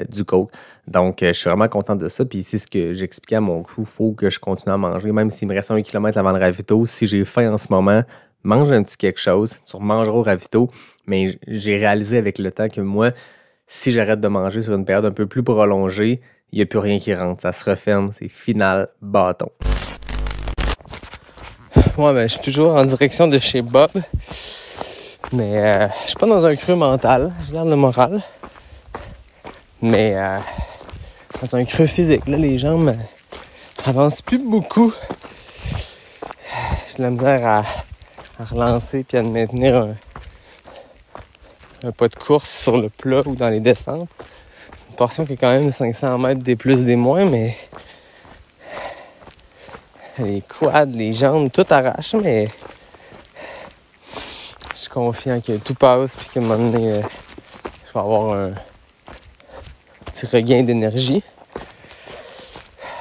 du Coke. Donc, je suis vraiment content de ça. Puis c'est ce que j'expliquais à mon crew. Il faut que je continue à manger. Même s'il me reste 1 kilomètre avant le ravito, si j'ai faim en ce moment, mange un petit quelque chose. Tu remangeras au ravito. Mais j'ai réalisé avec le temps que moi, si j'arrête de manger sur une période un peu plus prolongée, il n'y a plus rien qui rentre. Ça se referme. C'est final bâton. Ouais, ben, je suis toujours en direction de chez Bob. Mais je suis pas dans un creux mental. Je garde le moral. Mais dans un creux physique. Là, les jambes avancent plus beaucoup. J'ai de la misère à relancer puis à maintenir un pas de course sur le plat ou dans les descentes. Une portion qui est quand même 500 mètres des plus des moins, mais les quads, les jambes, tout arrache, mais je suis confiant que tout passe puis qu'à un moment donné, je vais avoir un petit regain d'énergie.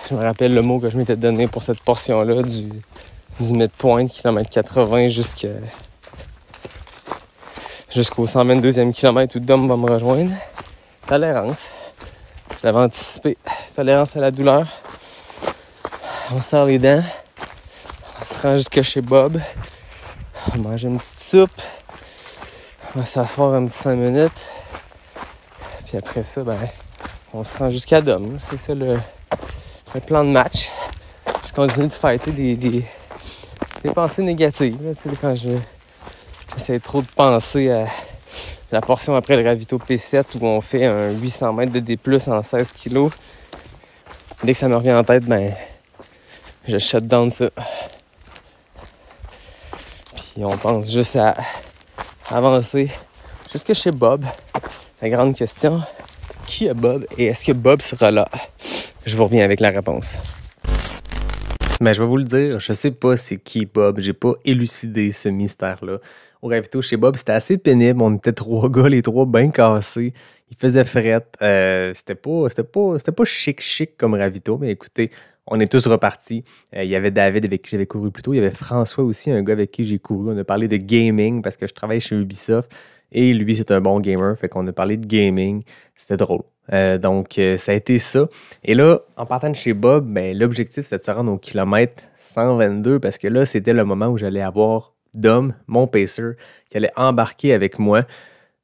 Je me rappelle le mot que je m'étais donné pour cette portion-là du midpoint, kilomètre 80 jusqu'au 122e kilomètre où Dom va me rejoindre. Tolérance. Je l'avais anticipé. Tolérance à la douleur. On sort les dents. On se rend jusque chez Bob. On va manger une petite soupe. On va s'asseoir un petit 5 minutes. Puis après ça, ben, on se rend jusqu'à Dom. C'est ça le plan de match. Je continue de fighter des pensées négatives. Là, quand j'essaie trop de penser à la portion après le ravito P7 où on fait un 800 mètres de D+, en 16 kilos. Dès que ça me revient en tête, ben, je shut down ça. Puis on pense juste à avancer jusque chez Bob. La grande question, qui est Bob et est-ce que Bob sera là? Je vous reviens avec la réponse. Mais je vais vous le dire, je sais pas c'est qui Bob. J'ai pas élucidé ce mystère-là. Au ravito chez Bob, c'était assez pénible. On était 3 gars, les 3 bien cassés. Il faisait fret. C'était pas chic comme ravito, mais écoutez, on est tous repartis. Il y avait David avec qui j'avais couru plus tôt. Il y avait François aussi, un gars avec qui j'ai couru. On a parlé de gaming parce que je travaille chez Ubisoft. Et lui, c'est un bon gamer. Fait qu'on a parlé de gaming. C'était drôle. Donc, ça a été ça. Et là, en partant de chez Bob, ben, l'objectif, c'était de se rendre au kilomètre 122 parce que là, c'était le moment où j'allais avoir Dom, mon pacer, qui allait embarquer avec moi.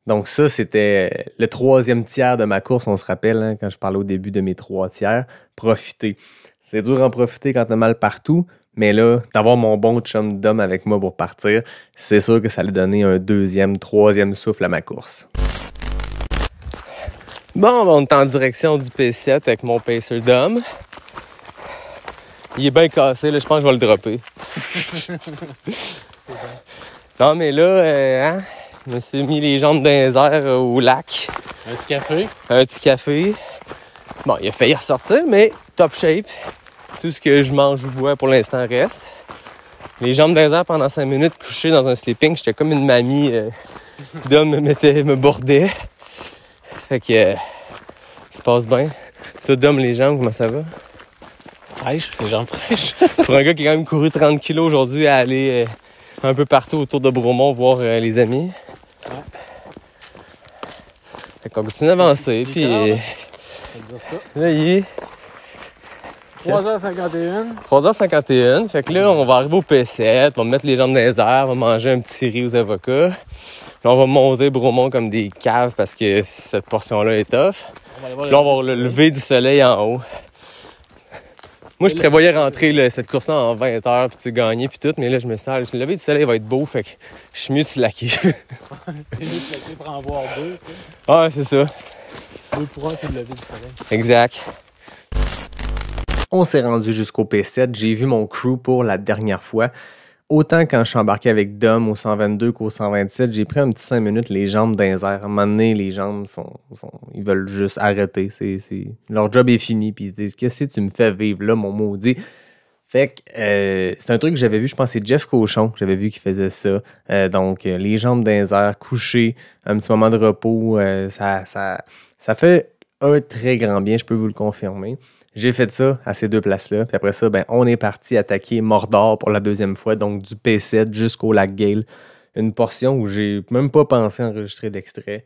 Donc ça, c'était le 3e tiers de ma course, on se rappelle, hein, quand je parlais au début de mes 3 tiers. Profiter. C'est dur d'en profiter quand t'as mal partout, mais là, d'avoir mon bon chum Dom avec moi pour partir, c'est sûr que ça allait donner un 2e, 3e souffle à ma course. Bon, on est en direction du P7 avec mon pacer Dom. Il est bien cassé, là, je pense que je vais le dropper. Non, mais là, je me suis mis les jambes dans les airs au lac. Un petit café? Un petit café. Bon, il a failli ressortir, mais top shape. Tout ce que je mange ou bois pour l'instant reste. Les jambes dans les airs pendant 5 minutes, couché dans un sleeping. J'étais comme une mamie. Dom me bordait. Fait que ça se passe bien. Toi, Dom, les jambes, comment ça va? Fraîche, les jambes fraîches. Pour un gars qui a quand même couru 30 kilos aujourd'hui à aller un peu partout autour de Bromont voir les amis. on continue d'avancer, puis là, il est 3h51. 3h51, fait que là, on va arriver au P7, on va mettre les jambes dans les airs, on va manger un petit riz aux avocats. Puis on va monter Bromont comme des caves parce que cette portion-là est tough. Puis là, on va voir le lever du soleil en haut. Moi, je prévoyais rentrer cette course-là en 20 heures, puis gagner, puis tout, mais là, je me sens, le lever du soleil va être beau, fait que je suis mieux de slacker. C'est mieux de slacker pour en voir deux, ça. Ah, c'est ça. 2 pour 1, c'est le lever du soleil. Exact. On s'est rendu jusqu'au P7. J'ai vu mon crew pour la dernière fois. Autant quand je suis embarqué avec Dom au 122 qu'au 127, j'ai pris un petit 5 minutes les jambes dans les airs. À un moment donné, les jambes ils veulent juste arrêter. Leur job est fini. Puis ils disent, qu'est-ce que tu me fais vivre là, mon maudit? Fait que c'est un truc que j'avais vu, je pense que c'est Jeff Cochon, j'avais vu qu'il faisait ça. Donc, les jambes dans les airs, coucher, un petit moment de repos, ça fait un très grand bien, je peux vous le confirmer. J'ai fait ça à ces 2 places-là. Puis après ça, on est parti attaquer Mordor pour la 2e fois, donc du P7 jusqu'au lac Gale. Une portion où j'ai même pas pensé enregistrer d'extrait.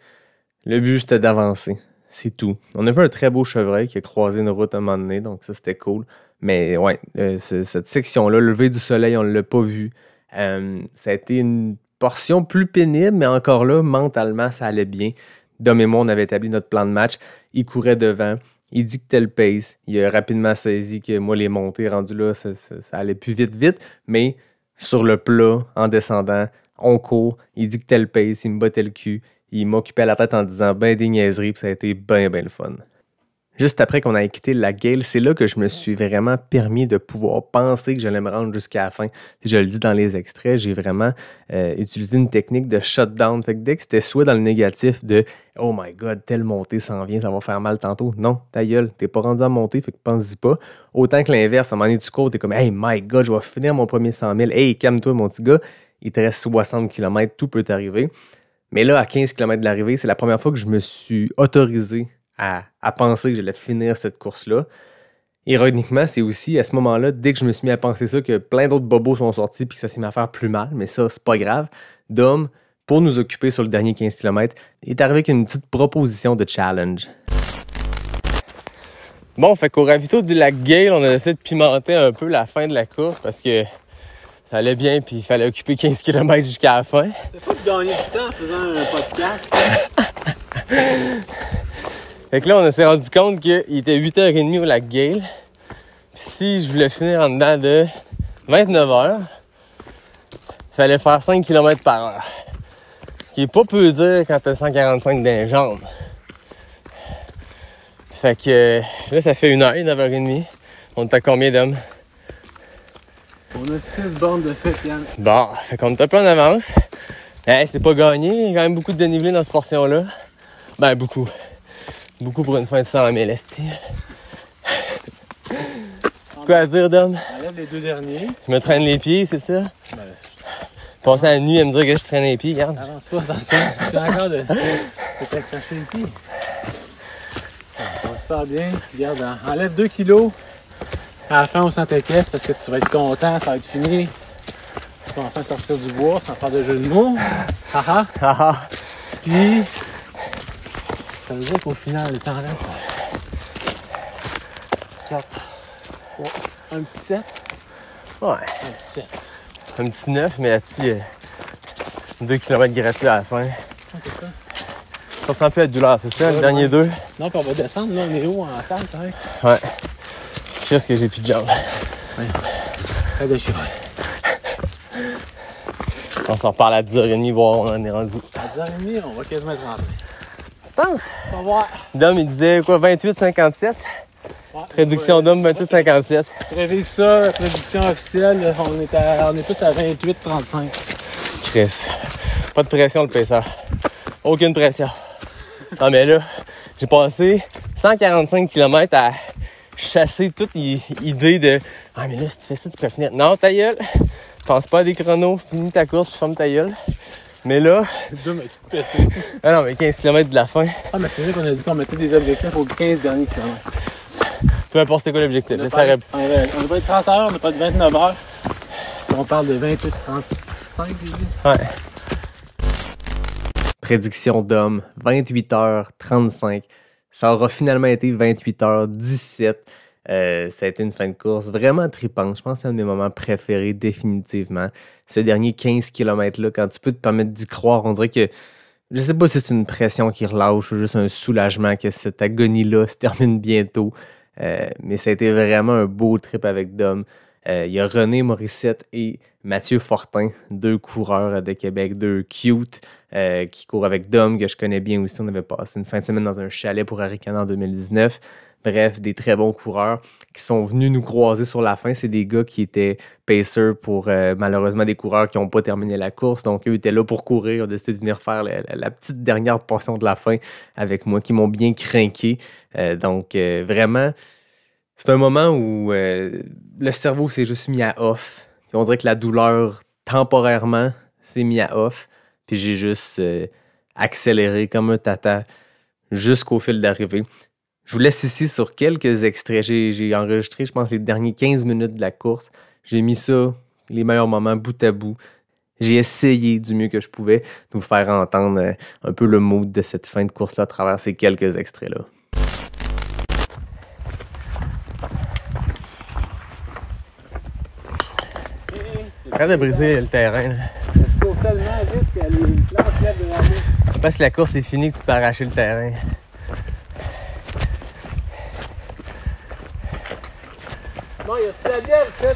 Le but, c'était d'avancer. C'est tout. On a vu un très beau chevreuil qui a croisé une route à un moment donné, donc ça, c'était cool. Mais ouais, cette section-là, le lever du soleil, on ne l'a pas vu. Ça a été une portion plus pénible, mais encore là, mentalement, ça allait bien. Dom et moi, on avait établi notre plan de match. Il courait devant. Il dictait le pace. Il a rapidement saisi que moi, les montées rendues là, ça allait plus vite. Mais sur le plat, en descendant, on court. Il dictait le pace. Il me battait le cul. Il m'occupait la tête en disant ben des niaiseries. Puis ça a été bien le fun. Juste après qu'on ait quitté la Gale, c'est là que je me suis vraiment permis de pouvoir penser que j'allais me rendre jusqu'à la fin. Je le dis dans les extraits, j'ai vraiment utilisé une technique de shutdown. Fait que dès que c'était soit dans le négatif de « Oh my God, telle montée s'en vient, ça va faire mal tantôt », non, ta gueule, t'es pas rendu à monter, fait que pense-y pas. Autant que l'inverse, à un moment donné, tu cours, t'es comme « Hey my God, je vais finir mon premier 100 000. Hey, calme-toi mon petit gars, il te reste 60 km, tout peut t'arriver. » Mais là, à 15 km de l'arrivée, c'est la première fois que je me suis autorisé à penser que j'allais finir cette course-là. Ironiquement, c'est aussi à ce moment-là, dès que je me suis mis à penser ça, que plein d'autres bobos sont sortis puis que ça s'est mis à faire plus mal, mais ça, c'est pas grave. Dom, pour nous occuper sur le dernier 15 km, est arrivé avec une petite proposition de challenge. Bon, fait qu'au ravito du lac Gale, on a essayé de pimenter un peu la fin de la course parce que ça allait bien puis il fallait occuper 15 km jusqu'à la fin. C'est pas de gagner du temps en faisant un podcast. Fait que là, on s'est rendu compte qu'il était 8h30 au lac Gale. Puis si je voulais finir en dedans de 29h, il fallait faire 5 km par heure. Ce qui est pas peu dire quand t'as 145 dans les jambes. Fait que là, ça fait 1h, 9h30. On est à combien d'hommes? On a 6 bornes de fête, Yann. Bon, fait qu'on est un peu en avance. Hey, c'est pas gagné. Il y a quand même beaucoup de dénivelé dans cette portion-là. Ben, beaucoup. Beaucoup pour une fin de 100 000, esti. C'est quoi à dire, Dom? Enlève les 2 derniers. Je me traîne les pieds, c'est ça? Ben, Passer la nuit à me dire que je traîne les pieds, regarde. avance pas, attention. Tu as encore de t'accrocher les pieds. Ça va super bien. Regarde, enlève 2 kilos. À la fin, on sent tes caisses parce que tu vas être content, ça va être fini. Tu vas enfin sortir du bois, sans faire de jeu de mots. Haha. Haha. Puis, ça veut dire qu'au final, il t'en reste 4, 3, un petit 7. Ouais. Un petit 7. Un petit 9, mais là-dessus, 2 km gratuits à la fin. C'est ça. On sent plus la douleur, c'est ça, Ouais, le dernier 2? Non, puis on va descendre, là, on est haut en salle, correct? Ouais. Puis qu'est-ce que j'ai plus de jambes? Ouais. Très déchiré. On s'en reparle à 10h30, voir où on est rendu. À 10h30, on va quasiment être rentré. Tu penses? On va voir. Dom, il disait quoi, 28,57? Ouais, Prédiction d'homme, 28,57. Je révise ça, la prédiction officielle, on est plus à 28,35. Chris. Pas de pression, le paisseur. Aucune pression. Non, mais là, j'ai passé 145 km à chasser toute idée de « Ah, mais là, si tu fais ça, tu peux finir. » Non, ta gueule. Pense pas à des chronos. Finis ta course, puis ferme ta gueule. Mais là... Ah non, mais 15 km de la fin. Ah, mais c'est vrai qu'on a dit qu'on mettait des objectifs aux 15 derniers kilomètres. Peu importe c'était quoi l'objectif. On va être 30 heures, on n'a pas de 29 heures. On parle de 28,35, j'ai dit. Ouais. prédiction d'homme, 28h35. Ça aura finalement été 28h17. Ça a été une fin de course vraiment tripante. Je pense que c'est un de mes moments préférés définitivement. Ce dernier 15 km-là, quand tu peux te permettre d'y croire, on dirait que je sais pas si c'est une pression qui relâche ou juste un soulagement que cette agonie-là se termine bientôt. Mais ça a été vraiment un beau trip avec Dom. Il y a René Morissette et Mathieu Fortin, 2 coureurs de Québec, 2 cute, qui courent avec Dom, que je connais bien aussi. On avait passé une fin de semaine dans un chalet pour Arikana en 2019. Bref, des très bons coureurs qui sont venus nous croiser sur la fin. C'est des gars qui étaient pacers pour malheureusement des coureurs qui n'ont pas terminé la course. Donc, eux étaient là pour courir. Ils ont décidé de venir faire la petite dernière portion de la fin avec moi, qui m'ont bien crinqué. Donc, vraiment, c'est un moment où le cerveau s'est juste mis à off. Puis on dirait que la douleur, temporairement, s'est mis à off. Puis j'ai juste accéléré comme un tata jusqu'au fil d'arrivée. Je vous laisse ici sur quelques extraits. J'ai enregistré, je pense, les derniers 15 minutes de la course. J'ai mis ça, les meilleurs moments, bout à bout. J'ai essayé du mieux que je pouvais de vous faire entendre un peu le mood de cette fin de course-là à travers ces quelques extraits-là. Arrête de briser le terrain. Je cours tellement vite que les planches lèvent de la main. Parce que la course est finie que tu peux arracher le terrain. Bon, y a-tu la bière ici?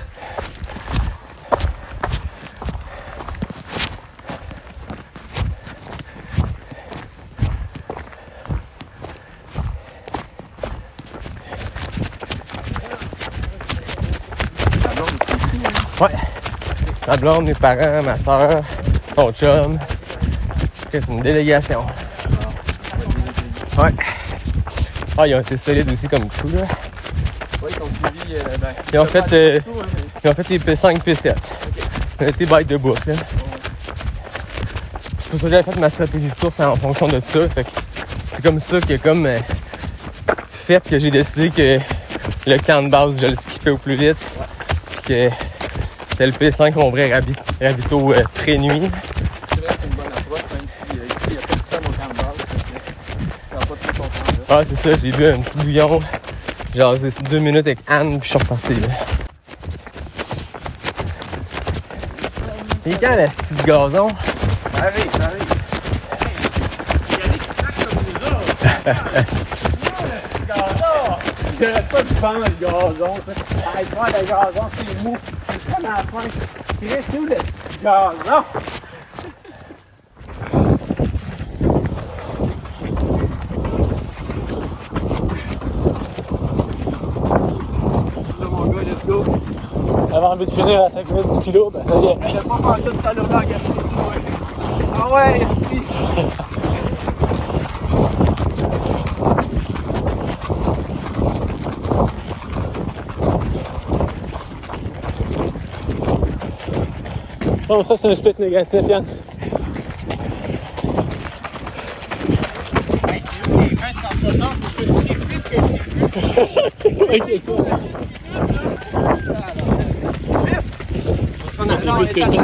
Ouais. Ma blonde, mes parents, ma soeur, son chum. C'est une délégation. Ouais. Ah, ils ont été solides aussi comme chou, là. Oui, ils ont suivi. Ils ont fait les P5, P7. On a été bête de bouffe, là. C'est pour ça que j'avais fait ma stratégie de course en fonction de ça. Fait que c'est comme ça que, fait que j'ai décidé que le camp de base, je le skippais au plus vite. Puis que c'était le P5 mon vrai ravito pré-nuit. C'est vrai que c'est une bonne approche, même s'il n'y a pas de ça mon camp de base. Ça va pas trop comprendre. Ah, c'est ça, j'ai bu un petit bouillon. Genre, c'est 2 minutes avec Anne, puis je suis reparti, là. Et quand la petite gazon? Ça arrive. Il y a des sacs comme nous autres. Gazon! J'arrête pas de prendre le gazon. Arrête pas le gazon, c'est mou. C'est comme à la fin. Il reste où le petit gazon? J'avais envie de finir à 5 minutes du kilo, ben ça y est. J'ai pas pensé de faire en Gaspésie, ouais. Ah ouais, esti! Bon, ça c'est un split négatif, Yann. Hey, c'est les 20-160, je peux plus vite que j'ai vu. Ok, ça. C'est plus que ça.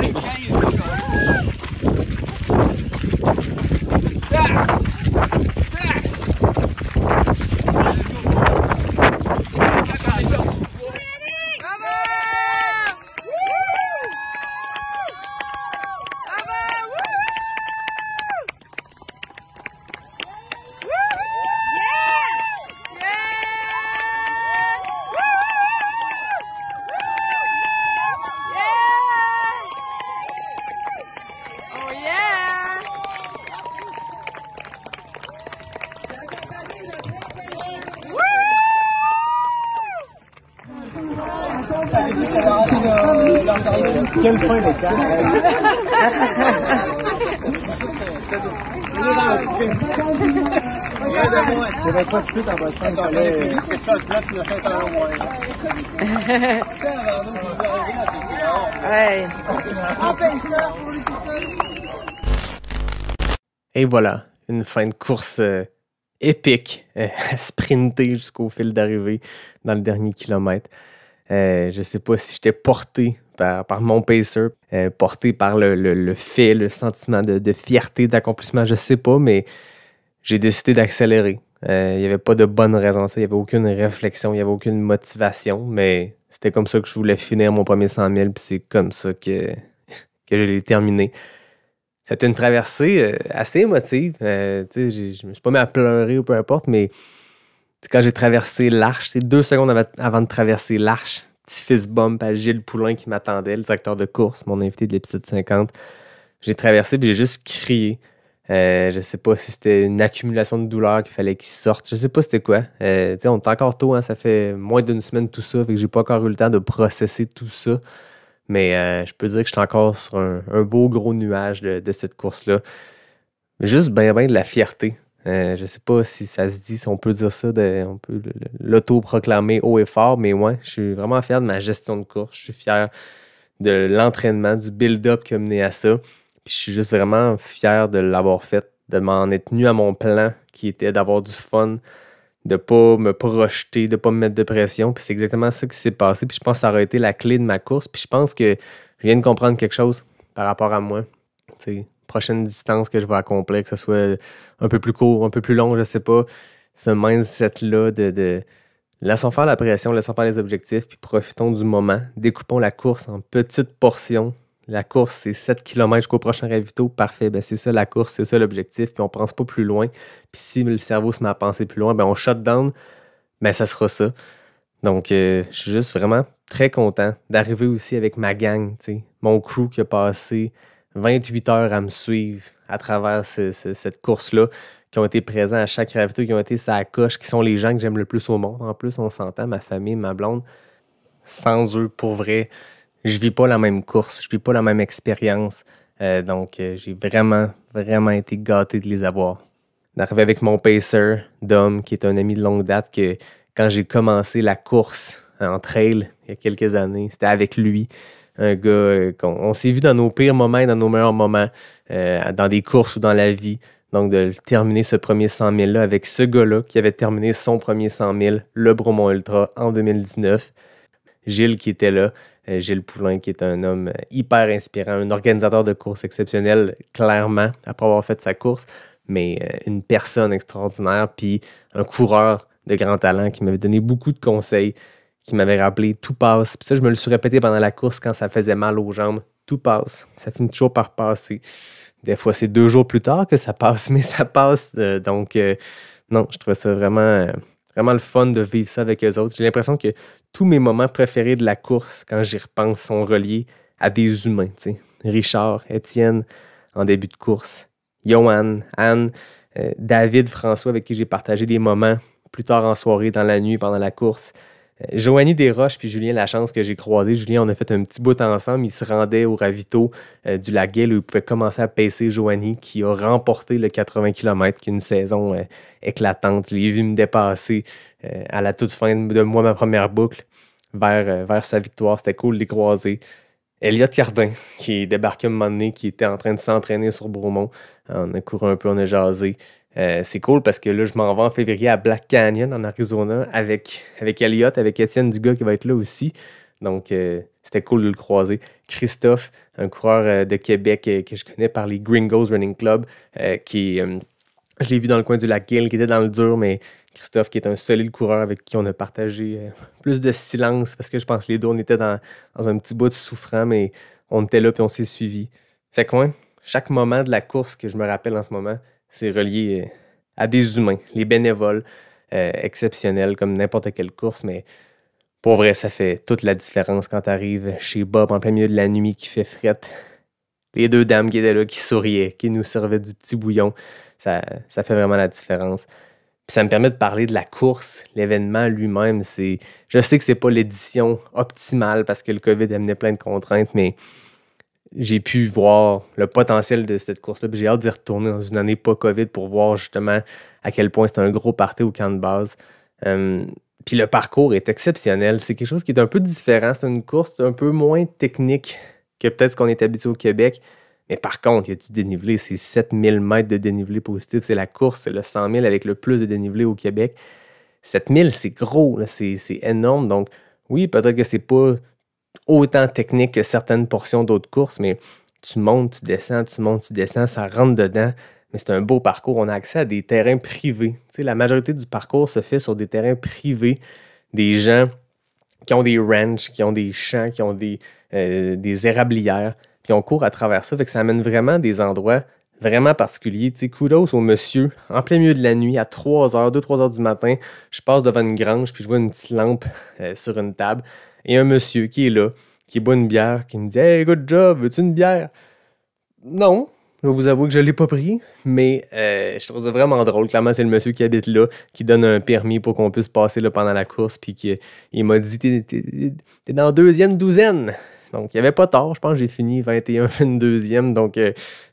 Quel point de temps! Il n'y avait pas de sprint en bas de temps. C'est ça, là, tu l'as fait un au moins. Ouais. Et voilà, une fin de course épique, sprinter jusqu'au fil d'arrivée dans le dernier kilomètre. Je sais pas si j'étais porté par mon pacer, porté par le fait, le sentiment de fierté, d'accomplissement, je sais pas, mais j'ai décidé d'accélérer. Il n'y avait pas de bonne raison à ça, il n'y avait aucune réflexion, il n'y avait aucune motivation, mais c'était comme ça que je voulais finir mon premier 100 000, puis c'est comme ça que je l'ai terminé. C'était une traversée assez émotive. Je me suis pas mis à pleurer ou peu importe, mais quand j'ai traversé l'Arche, 2 secondes avant de traverser l'Arche, petit fist bump à Gilles Poulain qui m'attendait, le directeur de course, mon invité de l'épisode 50. J'ai traversé et j'ai juste crié. Je sais pas si c'était une accumulation de douleur qu'il fallait qu'il sorte. Je sais pas c'était quoi. On est encore tôt, hein, ça fait moins d'une semaine tout ça, fait que j'ai pas encore eu le temps de processer tout ça. Mais je peux dire que je suis encore sur un beau gros nuage de cette course-là. Juste ben de la fierté. Je sais pas si ça se dit, si on peut dire ça, on peut l'auto-proclamer haut et fort, mais ouais, je suis vraiment fier de ma gestion de course. Je suis fier de l'entraînement, du build-up qui a mené à ça. Puis je suis juste vraiment fier de l'avoir fait, de m'en être tenu à mon plan qui était d'avoir du fun, de pas me projeter, de pas me mettre de pression. Puis c'est exactement ça qui s'est passé. Puis je pense que ça aurait été la clé de ma course. Puis je pense que je viens de comprendre quelque chose par rapport à moi. T'sais, prochaine distance que je vais accomplir, que ce soit un peu plus court, un peu plus long, je sais pas. Ce mindset-là de laissons faire la pression, laissons faire les objectifs, puis profitons du moment. Découpons la course en petites portions. La course, c'est 7 km jusqu'au prochain ravito. Parfait, ben c'est ça la course, c'est ça l'objectif, puis on ne pense pas plus loin. Puis si le cerveau se met à penser plus loin, ben on shut down, ben ça sera ça. Donc, je suis juste vraiment très content d'arriver aussi avec ma gang, t'sais. Mon crew qui a passé 28 heures à me suivre à travers cette course-là, qui ont été présents à chaque ravito, qui ont été sa coche, qui sont les gens que j'aime le plus au monde. En plus, on s'entend, ma famille, ma blonde. Sans eux, pour vrai, je vis pas la même course, je vis pas la même expérience. Donc, j'ai vraiment, vraiment été gâté de les avoir. D'arriver avec mon pacer, Dom, qui est un ami de longue date, que quand j'ai commencé la course en trail il y a quelques années, c'était avec lui. Un gars on s'est vu dans nos pires moments et dans nos meilleurs moments, dans des courses ou dans la vie. Donc, de terminer ce premier 100 000-là avec ce gars-là qui avait terminé son premier 100 000, le Bromont Ultra, en 2019. Gilles qui était là. Gilles Poulain, qui est un homme hyper inspirant, un organisateur de courses exceptionnel, clairement, après avoir fait sa course, mais une personne extraordinaire, puis un coureur de grand talent qui m'avait donné beaucoup de conseils, qui m'avait rappelé « tout passe ». Puis ça, je me le suis répété pendant la course quand ça faisait mal aux jambes. « Tout passe ». Ça finit toujours par passer. Des fois, c'est 2 jours plus tard que ça passe, mais ça passe. Donc, non, je trouvais ça vraiment... Vraiment le fun de vivre ça avec eux autres. J'ai l'impression que tous mes moments préférés de la course, quand j'y repense, sont reliés à des humains. T'sais. Richard, Étienne, en début de course, Johan, Anne, David, François, avec qui j'ai partagé des moments plus tard en soirée, dans la nuit, pendant la course. Joanie Desroches puis Julien Lachance que j'ai croisé. Julien, on a fait un petit bout ensemble. Il se rendait au ravito du lac Guel où il pouvait commencer à pacer Joanie qui a remporté le 80 km, qui est une saison éclatante. Je l'ai vu me dépasser à la toute fin de moi, ma première boucle, vers sa victoire. C'était cool de les croiser. Elliot Cardin, qui est débarqué un moment donné, qui était en train de s'entraîner sur Bromont. On a couru un peu, on a jasé. C'est cool parce que là, je m'en vais en février à Black Canyon, en Arizona, avec Elliot, avec Étienne Dugas qui va être là aussi. Donc, c'était cool de le croiser. Christophe, un coureur de Québec que je connais par les Gringos Running Club, je l'ai vu dans le coin du lac Gill, qui était dans le dur, mais Christophe, qui est un solide coureur avec qui on a partagé plus de silence, parce que je pense que les deux, on était dans un petit bout de souffrant, mais on était là puis on s'est suivis. Fait que, ouais, chaque moment de la course que je me rappelle en ce moment, c'est relié à des humains, les bénévoles exceptionnels, comme n'importe quelle course, mais pour vrai, ça fait toute la différence quand tu arrives chez Bob en plein milieu de la nuit qui fait frette. Les 2 dames qui étaient là, qui souriaient, qui nous servaient du petit bouillon, ça fait vraiment la différence. Puis ça me permet de parler de la course, l'événement lui-même. Je sais que c'est pas l'édition optimale parce que le COVID amenait plein de contraintes, mais j'ai pu voir le potentiel de cette course-là. Puis j'ai hâte d'y retourner dans une année pas COVID pour voir justement à quel point c'est un gros party au camp de base. Puis le parcours est exceptionnel. C'est quelque chose qui est un peu différent. C'est une course un peu moins technique que peut-être ce qu'on est habitué au Québec. Mais par contre, il y a du dénivelé. C'est 7000 mètres de dénivelé positif. C'est la course, c'est le 100 000 avec le plus de dénivelé au Québec. 7000, c'est gros. Là. C'est énorme. Donc, oui, peut-être que c'est pas autant technique que certaines portions d'autres courses, mais tu montes, tu descends, tu montes, tu descends, ça rentre dedans. Mais c'est un beau parcours. On a accès à des terrains privés. Tu sais, la majorité du parcours se fait sur des terrains privés, des gens qui ont des ranchs, qui ont des champs, qui ont des érablières, puis on court à travers ça. Fait que ça amène vraiment des endroits vraiment particuliers. Tu sais, kudos au monsieur, en plein milieu de la nuit, à 2-3 heures du matin, je passe devant une grange, puis je vois une petite lampe sur une table, et un monsieur qui est là, qui boit une bière, qui me dit « Hey, good job, veux-tu une bière? » Non, je vais vous avouer que je ne l'ai pas pris, mais je trouve ça vraiment drôle. Clairement, c'est le monsieur qui habite là, qui donne un permis pour qu'on puisse passer là pendant la course, puis il m'a dit « T'es dans la 2e douzaine. » Donc, il n'y avait pas tard. Je pense que j'ai fini 21, 22e. Donc,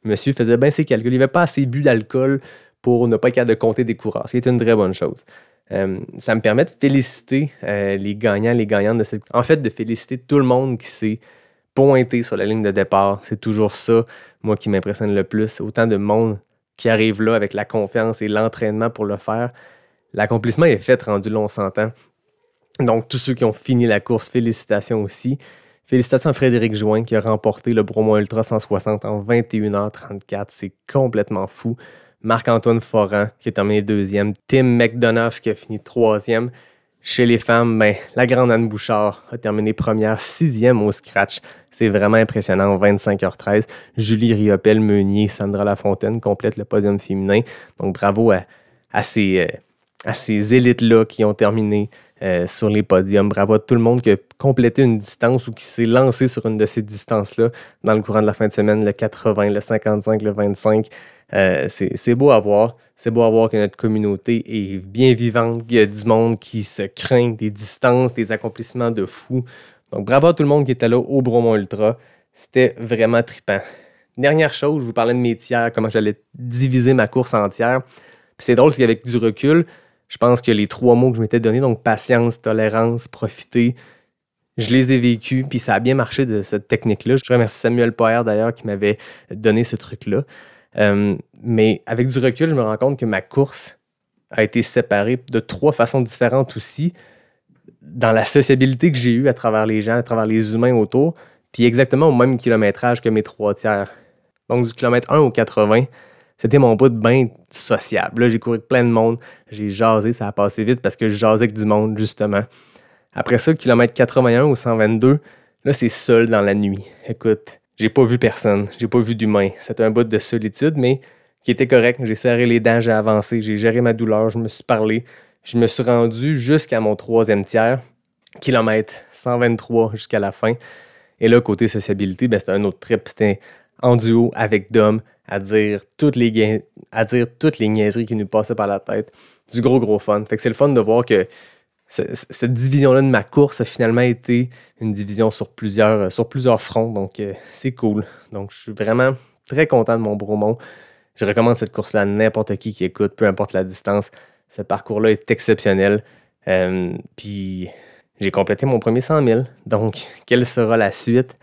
monsieur faisait bien ses calculs. Il n'avait pas assez bu d'alcool pour ne pas être capable de compter des coureurs. C'est une très bonne chose. Ça me permet de féliciter les gagnants, les gagnantes de cette... En fait, de féliciter tout le monde qui s'est pointé sur la ligne de départ. C'est toujours ça, moi, qui m'impressionne le plus. Autant de monde qui arrive là avec la confiance et l'entraînement pour le faire. L'accomplissement est fait, rendu là, on s'entend. Donc, tous ceux qui ont fini la course, félicitations aussi. Félicitations à Frédéric Join qui a remporté le Bromont Ultra 160 en 21h34. C'est complètement fou. Marc-Antoine Foran qui a terminé 2e. Tim McDonough qui a fini 3e. Chez les femmes, la grande Anne Bouchard a terminé première, 6e au scratch. C'est vraiment impressionnant, 25h13. Julie Riopel-Meunier, Sandra Lafontaine complètent le podium féminin. Donc bravo à ces élites-là qui ont terminé sur les podiums. Bravo à tout le monde qui a complété une distance ou qui s'est lancé sur une de ces distances-là dans le courant de la fin de semaine, le 80, le 55, le 25. C'est beau à voir. C'est beau à voir que notre communauté est bien vivante, qu'il y a du monde qui se craint des distances, des accomplissements de fou. Donc bravo à tout le monde qui était là au Bromont Ultra. C'était vraiment trippant. Dernière chose, je vous parlais de mes tiers, comment j'allais diviser ma course en tiers. Puis c'est drôle, c'est qu'avec du recul, je pense que les 3 mots que je m'étais donnés, donc patience, tolérance, profiter, je les ai vécus, puis ça a bien marché de cette technique-là. Je remercie Samuel Poher d'ailleurs qui m'avait donné ce truc-là. Mais avec du recul, je me rends compte que ma course a été séparée de 3 façons différentes aussi, dans la sociabilité que j'ai eue à travers les gens, à travers les humains autour, puis exactement au même kilométrage que mes 3 tiers. Donc du kilomètre 1 au 80, c'était mon bout de bain sociable. Là, j'ai couru avec plein de monde, j'ai jasé, ça a passé vite parce que je jasais avec du monde, justement. Après ça, kilomètre 81 au 122, là, c'est seul dans la nuit. Écoute, j'ai pas vu personne, j'ai pas vu d'humain. C'était un bout de solitude, mais qui était correct. J'ai serré les dents, j'ai avancé, j'ai géré ma douleur, je me suis parlé. Je me suis rendu jusqu'à mon 3e tiers, kilomètre 123 jusqu'à la fin. Et là, côté sociabilité, c'était un autre trip. C'était en duo avec Dom à dire toutes les niaiseries qui nous passaient par la tête. Du gros fun. Fait que c'est le fun de voir que cette division-là de ma course a finalement été une division sur plusieurs fronts. Donc, c'est cool. Donc, je suis vraiment très content de mon Bromont. Je recommande cette course-là à n'importe qui écoute, peu importe la distance. Ce parcours-là est exceptionnel. Puis, j'ai complété mon premier 100 000. Donc, quelle sera la suite?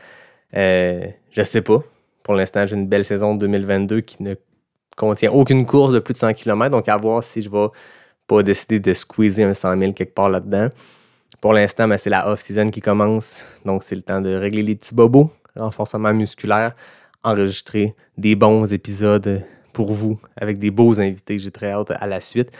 Je sais pas. Pour l'instant, j'ai une belle saison 2022 qui ne contient aucune course de plus de 100 km. Donc, à voir si je vais pas décider de squeezer un 100 000 quelque part là-dedans. Pour l'instant, c'est la off-season qui commence. Donc, c'est le temps de régler les petits bobos, renforcement musculaire, enregistrer des bons épisodes pour vous avec des beaux invités. J'ai très hâte à la suite.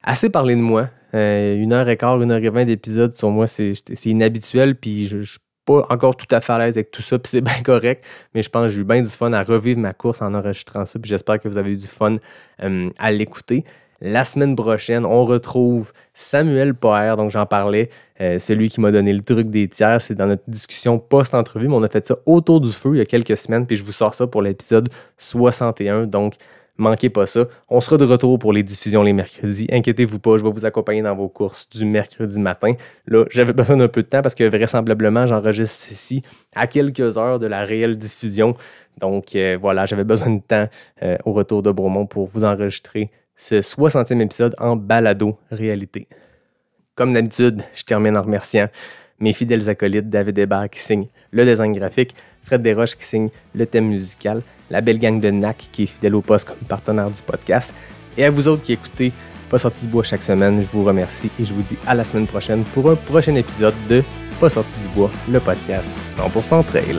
Assez parlé de moi. 1h15, 1h20 d'épisodes sur moi, c'est inhabituel. Puis, je suis pas encore tout à fait à l'aise avec tout ça, puis c'est bien correct, mais je pense que j'ai eu bien du fun à revivre ma course en enregistrant ça, puis j'espère que vous avez eu du fun à l'écouter. La semaine prochaine, on retrouve Samuel Poher, donc j'en parlais, celui qui m'a donné le truc des tiers, c'est dans notre discussion post-entrevue, mais on a fait ça autour du feu il y a quelques semaines, puis je vous sors ça pour l'épisode 61, donc manquez pas ça. On sera de retour pour les diffusions les mercredis. Inquiétez-vous pas, je vais vous accompagner dans vos courses du mercredi matin. Là, j'avais besoin d'un peu de temps parce que vraisemblablement, j'enregistre ceci à quelques heures de la réelle diffusion. Donc voilà, j'avais besoin de temps au retour de Bromont pour vous enregistrer ce 60e épisode en balado-réalité. Comme d'habitude, je termine en remerciant mes fidèles acolytes, David Hébert qui signe le design graphique, Fred Desroches qui signe le thème musical, la belle gang de NAC qui est fidèle au poste comme partenaire du podcast. Et à vous autres qui écoutez Pas sorti du bois chaque semaine, je vous remercie et je vous dis à la semaine prochaine pour un prochain épisode de Pas sorti du bois, le podcast 100% trail.